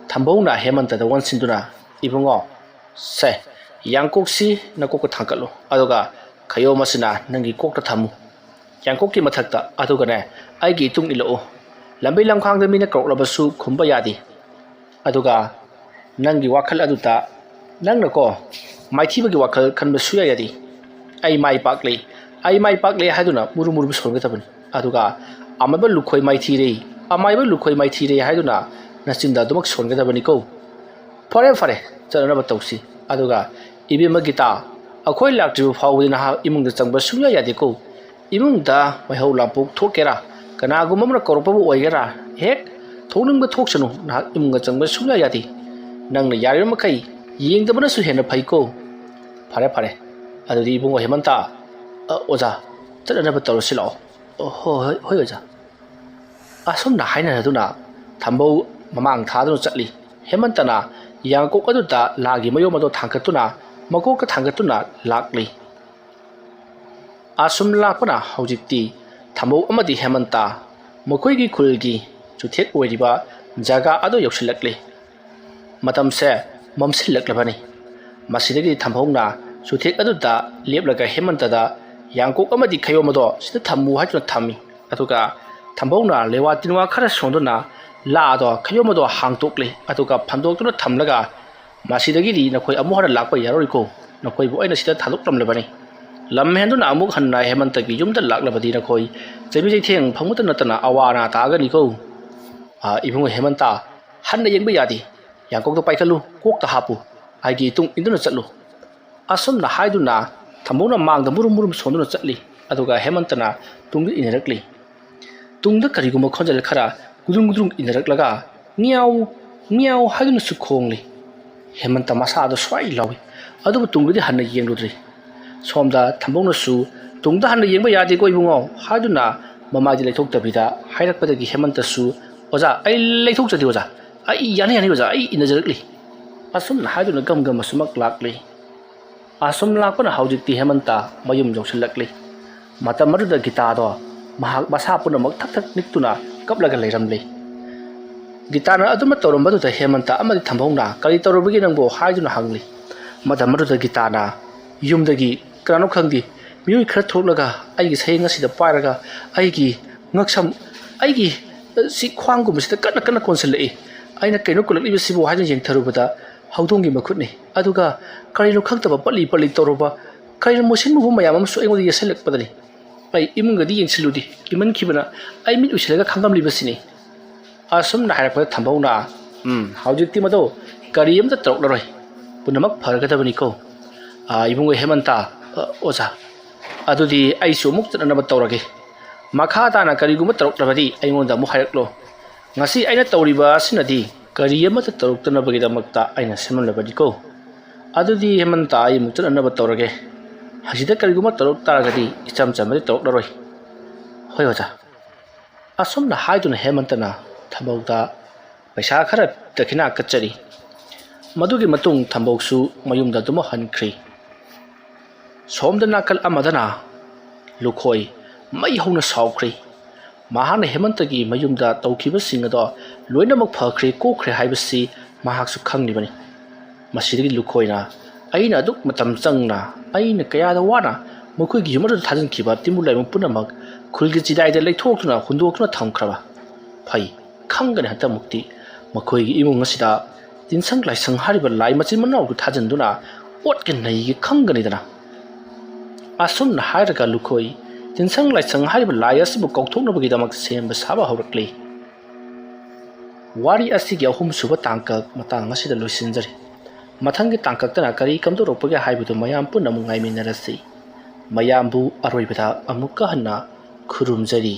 ꯊꯝꯕꯧꯅ ꯍꯦꯃꯟꯇꯗ ꯋꯥꯟꯁꯤꯟꯗꯨꯅ ꯏꯕꯨꯡꯉꯣ ꯁꯦ ꯌꯥꯡꯀꯣꯛꯁꯤ ꯅꯀꯣꯛꯇ ꯊꯥꯡꯀꯠꯂꯨ ꯑꯗꯨꯒ ꯈꯌꯣꯝ ꯑꯁꯤꯅ ꯅꯪꯒꯤ ꯀꯣꯛꯇ ꯊꯝꯃꯨ ꯌꯥꯡꯀꯣꯛꯀꯤ ꯃꯊꯛꯇ ꯑꯗꯨꯒꯅꯦ ꯑꯩꯒꯤ ꯏꯇꯨꯡ ꯏꯜꯂꯛꯎ ꯂꯝꯕꯤ ꯂꯝꯈꯥꯡꯗ ꯃꯤꯅ ꯀꯧꯔꯛꯂꯕꯁꯨ ꯈꯨꯝꯕ ꯌꯥꯗꯦ ꯑꯗꯨꯒ ꯅꯪꯒꯤ ꯋꯥꯈꯜ ꯑꯗꯨꯗ ꯅꯪꯅꯀꯣ ꯃꯥꯏꯊꯤꯕꯒꯤ ꯋꯥꯈꯜ ꯈꯟꯕ ꯁꯨꯌꯥ ꯌꯥꯗꯦ ꯑꯩ ꯃꯥꯏ ꯄꯥꯛꯂꯦ ꯍꯥꯏꯗꯨꯅ ꯃꯨꯔꯨ ꯁꯣꯟꯒꯗꯕꯅꯤ ꯑꯗꯨꯒ ꯑꯃꯥꯏꯕ ꯂꯨꯈꯣꯏ ꯃꯥꯏꯊꯤꯔꯦ ꯍꯥꯏꯗꯨꯅ ꯅꯆꯤꯟꯗ ꯑꯗꯨꯃꯛ ꯁꯣꯟꯒꯗꯕꯅꯤꯀꯣ ꯐꯔꯦ ꯆꯠꯅꯅꯕ ꯇꯧꯁꯤ ꯑꯗꯨꯒ ꯏꯕꯦꯝꯃ ꯒꯤꯇꯥ ꯑꯩꯈꯣꯏ ꯂꯥꯛꯇ꯭ꯔꯤꯕ ꯐꯥꯎꯕꯗꯤ ꯅꯍꯥꯛ ꯏꯃꯨꯡꯗ ꯆꯪꯕ ꯁꯨꯡꯌꯥ ꯌꯥꯗꯦꯀꯣ ꯏꯃꯨꯡꯗ ꯃꯩꯍꯧ ꯂꯥꯡꯄꯣꯛ ꯊꯣꯛꯀꯦꯔꯥ ꯀꯅꯥꯒꯨꯝꯕ ꯑꯃꯅ ꯀꯧꯔꯛꯄꯕꯨ ꯑꯣꯏꯒꯦꯔꯥ ꯍꯦꯛ ꯊꯣꯛꯅꯤꯡꯕ ꯊꯣꯛꯁꯅꯨ ꯅꯍꯥꯛ ꯏꯃꯨꯡꯗ ꯆꯪꯕ ꯁꯨꯡꯌꯥ ꯌꯥꯗꯦ ꯅꯪꯅ ꯌꯥꯔꯤꯕ ꯃꯈꯩ ꯌꯦꯡꯗꯕꯅꯁꯨ ꯍꯦꯟꯅ ꯐꯩꯀꯣ ꯐꯔꯦ ꯑꯗꯨꯗꯤ ꯏꯕꯨꯡꯉꯣ ꯍꯦꯃꯟꯇ ꯑꯣꯖꯥ ꯆꯠꯅꯅꯕ ꯇꯧꯔꯁꯤ ꯂꯥꯛꯑꯣ ꯍꯣꯏ ꯑꯣꯖꯥ ꯑꯁꯨꯝꯅ ꯍꯥꯏꯅꯔꯗꯨꯅ ꯊꯝꯕꯧ ꯃꯃꯥꯡ ꯊꯥꯗꯨꯅ ꯆꯠꯂꯤ ꯍꯦꯃꯟꯇꯅ ꯌꯥꯡꯀꯣꯛ ꯑꯗꯨꯗ ꯂꯥꯒꯤ ꯃꯌꯣꯝ ꯑꯗꯨ ꯊꯥꯡꯒꯠꯇꯨꯅ ꯃꯀꯣꯛꯇ ꯊꯥꯡꯒꯠꯇꯨꯅ ꯂꯥꯛꯂꯤ ꯑꯁꯨꯝ ꯂꯥꯛꯄꯅ ꯍꯧꯖꯤꯛꯇꯤ ꯊꯝꯕꯧ ꯑꯃꯗꯤ ꯍꯦꯃꯟꯇ ꯃꯈꯣꯏꯒꯤ ꯈꯨꯜꯒꯤ ꯆꯨꯊꯦꯛ ꯑꯣꯏꯔꯤꯕ ꯖꯒꯥ ꯑꯗꯨ ꯌꯧꯁꯤꯜꯂꯛꯂꯤ ꯃꯇꯝꯁꯦ ꯃꯝꯁꯤꯜꯂꯛꯂꯕꯅꯤ ꯃꯁꯤꯗꯒꯤ ꯊꯝꯕꯧꯅ ꯆꯨꯊꯦꯛ ꯑꯗꯨꯗ ꯂꯦꯞꯂꯒ ꯍꯦꯃꯟꯇꯗ ꯌꯥꯡꯀꯣꯛ ꯑꯃꯗꯤ ꯈꯌꯣꯝ ꯑꯗꯣ ꯁꯤꯗ ꯊꯝꯃꯨ ꯍꯥꯏꯗꯨꯅ ꯊꯝꯃꯤ ꯑꯗꯨꯒ ꯊꯝꯕꯧꯅ ꯂꯦꯋꯥ ꯇꯤꯟꯋꯥ ꯈꯔ ꯁꯣꯟꯗꯨꯅ ꯂꯥ ꯑꯗꯣ ꯈꯌꯣꯝ ꯑꯗꯣ ꯍꯥꯡꯇꯣꯛꯂꯤ ꯑꯗꯨꯒ ꯐꯝꯗꯣꯛꯇꯨꯅ ꯊꯝꯂꯒ ꯃꯁꯤꯗꯒꯤꯗꯤ ꯅꯈꯣꯏ ꯑꯃꯨꯛ ꯍꯟꯅ ꯂꯥꯛꯄ ꯌꯥꯔꯣꯏꯀꯣ ꯅꯈꯣꯏꯕꯨ ꯑꯩꯅ ꯁꯤꯗ ꯊꯥꯗꯣꯛꯂꯝꯂꯕꯅꯤ ꯂꯝ ꯍꯦꯟꯗꯨꯅ ꯑꯃꯨꯛ ꯍꯟꯅ ꯍꯦꯃꯟꯇꯒꯤ ꯌꯨꯝꯗ ꯂꯥꯛꯂꯕꯗꯤ ꯅꯈꯣꯏ ꯆꯩꯕꯤ ꯆꯩꯊꯦꯡ ꯐꯪꯕꯇ ꯅꯠꯇꯅ ꯑꯋꯥ ꯑꯅꯥ ꯇꯥꯒꯅꯤꯀꯣ ꯏꯕꯨꯡꯉꯣ ꯍꯦꯃꯟꯇ ꯍꯟꯅ ꯌꯦꯡꯕ ꯌꯥꯗꯦ ꯌꯥꯡꯀꯣꯛꯇ ꯄꯥꯏꯈꯠꯂꯨ ꯀꯣꯛꯇ ꯍꯥꯞꯄꯨ ꯑꯩꯒꯤ ꯏꯇꯨꯡ ꯏꯟꯗꯨꯅ ꯆꯠꯂꯨ ꯑꯁꯨꯝꯅ ꯍꯥꯏꯗꯨꯅ ꯊꯝꯕꯧꯅ ꯃꯥꯡꯗ ꯃꯨꯔꯨꯝ ꯁꯣꯟꯗꯨꯅ ꯆꯠꯂꯤ ꯑꯗꯨꯒ ꯍꯦꯃꯟꯇꯅ ꯇꯨꯡꯗ ꯏꯟꯅꯔꯛꯂꯤ ꯇꯨꯡꯗ ꯀꯔꯤꯒꯨꯝꯕ ꯈꯣꯟꯖꯦꯜ ꯈꯔ ꯒꯨꯗꯨꯡ ꯏꯟꯅꯔꯛꯂꯒ ꯉꯤꯌꯥꯎ ꯍꯥꯏꯗꯨꯅꯁꯨ ꯈꯣꯡꯂꯤ ꯍꯦꯃꯟꯇ ꯃꯁꯥꯗꯣ ꯁ꯭ꯋꯥꯏ ꯂꯥꯎꯏ ꯑꯗꯨꯕꯨ ꯇꯨꯡꯗꯗꯤ ꯍꯟꯅ ꯌꯦꯡꯂꯨꯗ꯭ꯔꯤ ꯁꯣꯝꯗ ꯊꯝꯕꯧꯅꯁꯨ ꯇꯨꯡꯗ ꯍꯟꯅ ꯌꯦꯡꯕ ꯌꯥꯗꯦꯀꯣ ꯏꯕꯨꯡꯉꯣ ꯍꯥꯏꯗꯨꯅ ꯃꯃꯥꯏꯗꯤ ꯂꯩꯊꯣꯛꯇꯕꯤꯗ ꯍꯥꯏꯔꯛꯄꯗꯒꯤ ꯍꯦꯃꯟꯇꯁꯨ ꯑꯣꯖꯥ ꯑꯩ ꯂꯩꯊꯣꯛꯆꯗꯦ ꯑꯣꯖꯥ ꯑꯩ ꯌꯥꯅꯤ ꯑꯣꯖꯥ ꯑꯩ ꯏꯟꯅꯖꯔꯛꯂꯤ ꯑꯁꯨꯝꯅ ꯍꯥꯏꯗꯨꯅ ꯒꯝ ꯑꯁꯨꯃꯛ ꯂꯥꯛꯂꯤ ꯑꯁꯨꯝ ꯂꯥꯛꯄꯅ ꯍꯧꯖꯤꯛꯇꯤ ꯍꯦꯃꯟꯇ ꯃꯌꯨꯝ ꯌꯧꯁꯤꯜꯂꯛꯂꯤ ꯃꯇꯝ ꯑꯗꯨꯗ ꯒꯤꯇꯥꯗꯣ ꯃꯍꯥꯛ ꯃꯁꯥ ꯄꯨꯝꯅꯃꯛ ꯊꯛ ꯅꯤꯛꯇꯨꯅ ꯀꯞꯂꯒ ꯂꯩꯔꯝꯂꯤ ꯒꯤꯇꯥꯅ ꯑꯗꯨꯃꯛ ꯇꯧꯔꯝꯕꯗꯨꯗ ꯍꯦꯃꯟꯇ ꯑꯃꯗꯤ ꯊꯝꯕꯧꯅ ꯀꯔꯤ ꯇꯧꯔꯕꯒꯦ ꯅꯪꯕꯨ ꯍꯥꯏꯗꯨꯅ ꯍꯪꯂꯤ ꯃꯇꯝ ꯑꯗꯨꯗ ꯒꯤꯇꯥꯅ ꯌꯨꯝꯗꯒꯤ ꯀꯅꯥꯅꯣ ꯈꯪꯗꯦ ꯃꯤꯑꯣꯏ ꯈꯔ ꯊꯣꯛꯂꯒ ꯑꯩꯒꯤ ꯁꯌꯦꯡ ꯑꯁꯤꯗ ꯄꯥꯏꯔꯒ ꯑꯩꯒꯤ ꯉꯛꯁꯝ ꯑꯩꯒꯤ ꯁꯤ ꯈ꯭ꯋꯥꯡꯒꯨꯝꯕꯁꯤꯗ ꯀꯟꯅ ꯀꯣꯟꯁꯤꯜꯂꯛꯏ ꯑꯩꯅ ꯀꯩꯅꯣ ꯀꯨꯜꯂꯛꯂꯤꯕꯁꯤꯕꯨ ꯍꯥꯏꯗꯨꯅ ꯌꯦꯡꯊꯔꯨꯕꯗ ꯍꯧꯗꯣꯡꯒꯤ ꯃꯈꯨꯠꯅꯤ ꯑꯗꯨꯒ ꯀꯔꯤꯅꯣ ꯈꯪꯗꯕ ꯄꯠꯂꯤ ꯇꯧꯔꯨꯕ ꯀꯔꯤꯅꯣ ꯃꯨꯁꯤꯟ ꯃꯨꯕ ꯃꯌꯥꯝ ꯑꯃꯁꯨ ꯑꯩꯉꯣꯟꯗ ꯌꯦꯠꯁꯤꯜꯂꯛꯄꯗꯅꯤ ꯑꯩ ꯏꯃꯨꯡꯒꯗꯤ ꯌꯦꯡꯁꯤꯜꯂꯨꯗꯦ ꯀꯤꯃꯟꯈꯤꯕꯅ ꯑꯩ ꯃꯤꯠ ꯎꯏꯁꯤꯜꯂꯒ ꯈꯥꯡꯂꯝꯂꯤꯕꯁꯤꯅꯤ ꯑꯁꯨꯝꯅ ꯍꯥꯏꯔꯛꯄꯗ ꯊꯝꯕꯧꯅ ꯍꯧꯖꯤꯛꯇꯤ ꯃꯗꯣ ꯀꯔꯤ ꯑꯃꯇ ꯇꯧꯔꯛꯂꯔꯣꯏ ꯄꯨꯝꯅꯃꯛ ꯐꯔꯒꯗꯕꯅꯤꯀꯣ ꯏꯕꯨꯡꯉꯣ ꯍꯦꯃꯟꯇ ꯑꯣꯖꯥ ꯑꯗꯨꯗꯤ ꯑꯩꯁꯨ ꯑꯃꯨꯛ ꯆꯠꯅꯅꯕ ꯇꯧꯔꯒꯦ ꯃꯈꯥ ꯇꯥꯅ ꯀꯔꯤꯒꯨꯝꯕ ꯇꯧꯔꯛꯂꯕꯗꯤ ꯑꯩꯉꯣꯟꯗ ꯑꯃꯨꯛ ꯍꯥꯏꯔꯛꯂꯣ ꯉꯁꯤ ꯑꯩꯅ ꯇꯧꯔꯤꯕ ꯑꯁꯤꯅꯗꯤ ꯀꯔꯤ ꯑꯃꯠꯇ ꯇꯧꯔꯛꯇꯅꯕꯒꯤꯗꯃꯛꯇ ꯑꯩꯅ ꯁꯦꯝꯂꯕꯅꯤꯀꯣ ꯑꯗꯨꯗꯤ ꯍꯦꯃꯟꯇ ꯑꯩ ꯑꯃꯨꯛ ꯆꯠꯅꯅꯕ ꯇꯧꯔꯒꯦ ꯍꯧꯖꯤꯛꯇ ꯀꯔꯤꯒꯨꯝꯕ ꯇꯧꯔꯛ ꯇꯥꯔꯒꯗꯤ ꯏꯆꯝ ꯆꯝꯕꯗꯤ ꯇꯧꯔꯛꯂꯔꯣꯏ ꯍꯣꯏ ꯑꯣꯖꯥ ꯑꯁꯨꯝꯅ ꯍꯥꯏꯗꯨꯅ ꯍꯦꯃꯟꯇꯅ ꯊꯝꯕꯧꯗ ꯄꯩꯁꯥ ꯈꯔ ꯗꯈꯤꯅꯥ ꯀꯠꯆꯔꯤ ꯃꯗꯨꯒꯤ ꯃꯇꯨꯡ ꯊꯝꯕꯧꯁꯨ ꯃꯌꯨꯝꯗ ꯑꯗꯨꯝ ꯍꯟꯈ꯭ꯔꯤ ꯁꯣꯝꯗ ꯅꯥꯀꯜ ꯑꯃꯗꯅ ꯂꯨꯈꯣꯏ ꯃꯩ ꯍꯧꯅ ꯁꯥꯎꯈ꯭ꯔꯤ ꯃꯍꯥꯛꯅ ꯍꯦꯃꯟꯇꯒꯤ ꯃꯌꯨꯝꯗ ꯇꯧꯈꯤꯕꯁꯤꯡ ꯑꯗꯣ ꯂꯣꯏꯅꯃꯛ ꯐꯈ꯭ꯔꯦ ꯀꯣꯛꯈ꯭ꯔꯦ ꯍꯥꯏꯕꯁꯤ ꯃꯍꯥꯛꯁꯨ ꯈꯪꯂꯤꯕꯅꯤ ꯃꯁꯤꯗꯒꯤ ꯂꯨꯈꯣꯏꯅ ꯑꯩꯅ ꯑꯗꯨꯛ ꯃꯇꯝ ꯆꯪꯅ ꯑꯩꯅ ꯀꯌꯥꯗ ꯋꯥꯅ ꯃꯈꯣꯏꯒꯤ ꯌꯨꯝ ꯑꯗꯨꯗ ꯊꯥꯖꯤꯟꯈꯤꯕ ꯇꯤꯝꯕꯨ ꯂꯥꯏꯕꯛ ꯄꯨꯝꯅꯃꯛ ꯈꯨꯜꯒꯤ ꯆꯤꯗꯥꯏꯗ ꯂꯩꯊꯣꯛꯇꯨꯅ ꯍꯨꯟꯗꯣꯛꯇꯨꯅ ꯊꯝꯈ꯭ꯔꯕ ꯐꯩ ꯈꯪꯒꯅꯤ ꯍꯟꯇꯃꯨꯛꯇꯤ ꯃꯈꯣꯏꯒꯤ ꯏꯃꯨꯡ ꯑꯁꯤꯗ ꯇꯤꯟꯁꯪ ꯂꯥꯏꯁꯪ ꯍꯥꯏꯔꯤꯕ ꯂꯥꯏ ꯃꯆꯤꯟ ꯃꯅꯥꯎꯗꯨ ꯊꯥꯖꯤꯟꯗꯨꯅ ꯑꯣꯠꯀꯦ ꯅꯩꯒꯦ ꯈꯪꯒꯅꯤꯗꯅ ꯑꯁꯨꯝꯅ ꯍꯥꯏꯔꯒ ꯂꯨꯈꯣꯏ ꯇꯤꯟꯁꯪ ꯂꯥꯏꯁꯪ ꯍꯥꯏꯔꯤꯕ ꯂꯥꯏ ꯑꯁꯤꯕꯨ ꯀꯧꯊꯣꯛꯅꯕꯒꯤꯗꯃꯛ ꯁꯦꯝꯕ ꯁꯥꯕ ꯍꯧꯔꯛꯂꯤ ꯋꯥꯔꯤ ꯑꯁꯤꯒꯤ ꯑꯍꯨꯝꯁꯨꯕ ꯇꯥꯡꯀꯛ ꯃꯇꯥꯡ ꯑꯁꯤꯗ ꯂꯣꯏꯁꯤꯟꯖꯔꯤ ꯃꯊꯪꯒꯤ ꯇꯥꯡꯀꯛꯇꯅ ꯀꯔꯤ ꯀꯝꯗꯧꯔꯛꯄꯒꯦ ꯍꯥꯏꯕꯗꯨ ꯃꯌꯥꯝ ꯄꯨꯟꯅ ꯑꯃꯨꯛ ꯉꯥꯏꯃꯤꯟꯅꯔꯁꯤ ꯃꯌꯥꯝꯕꯨ ꯑꯔꯣꯏꯕꯗ ꯑꯃꯨꯛꯀ ꯍꯟꯅ ꯈꯨꯔꯨꯝꯖꯔꯤ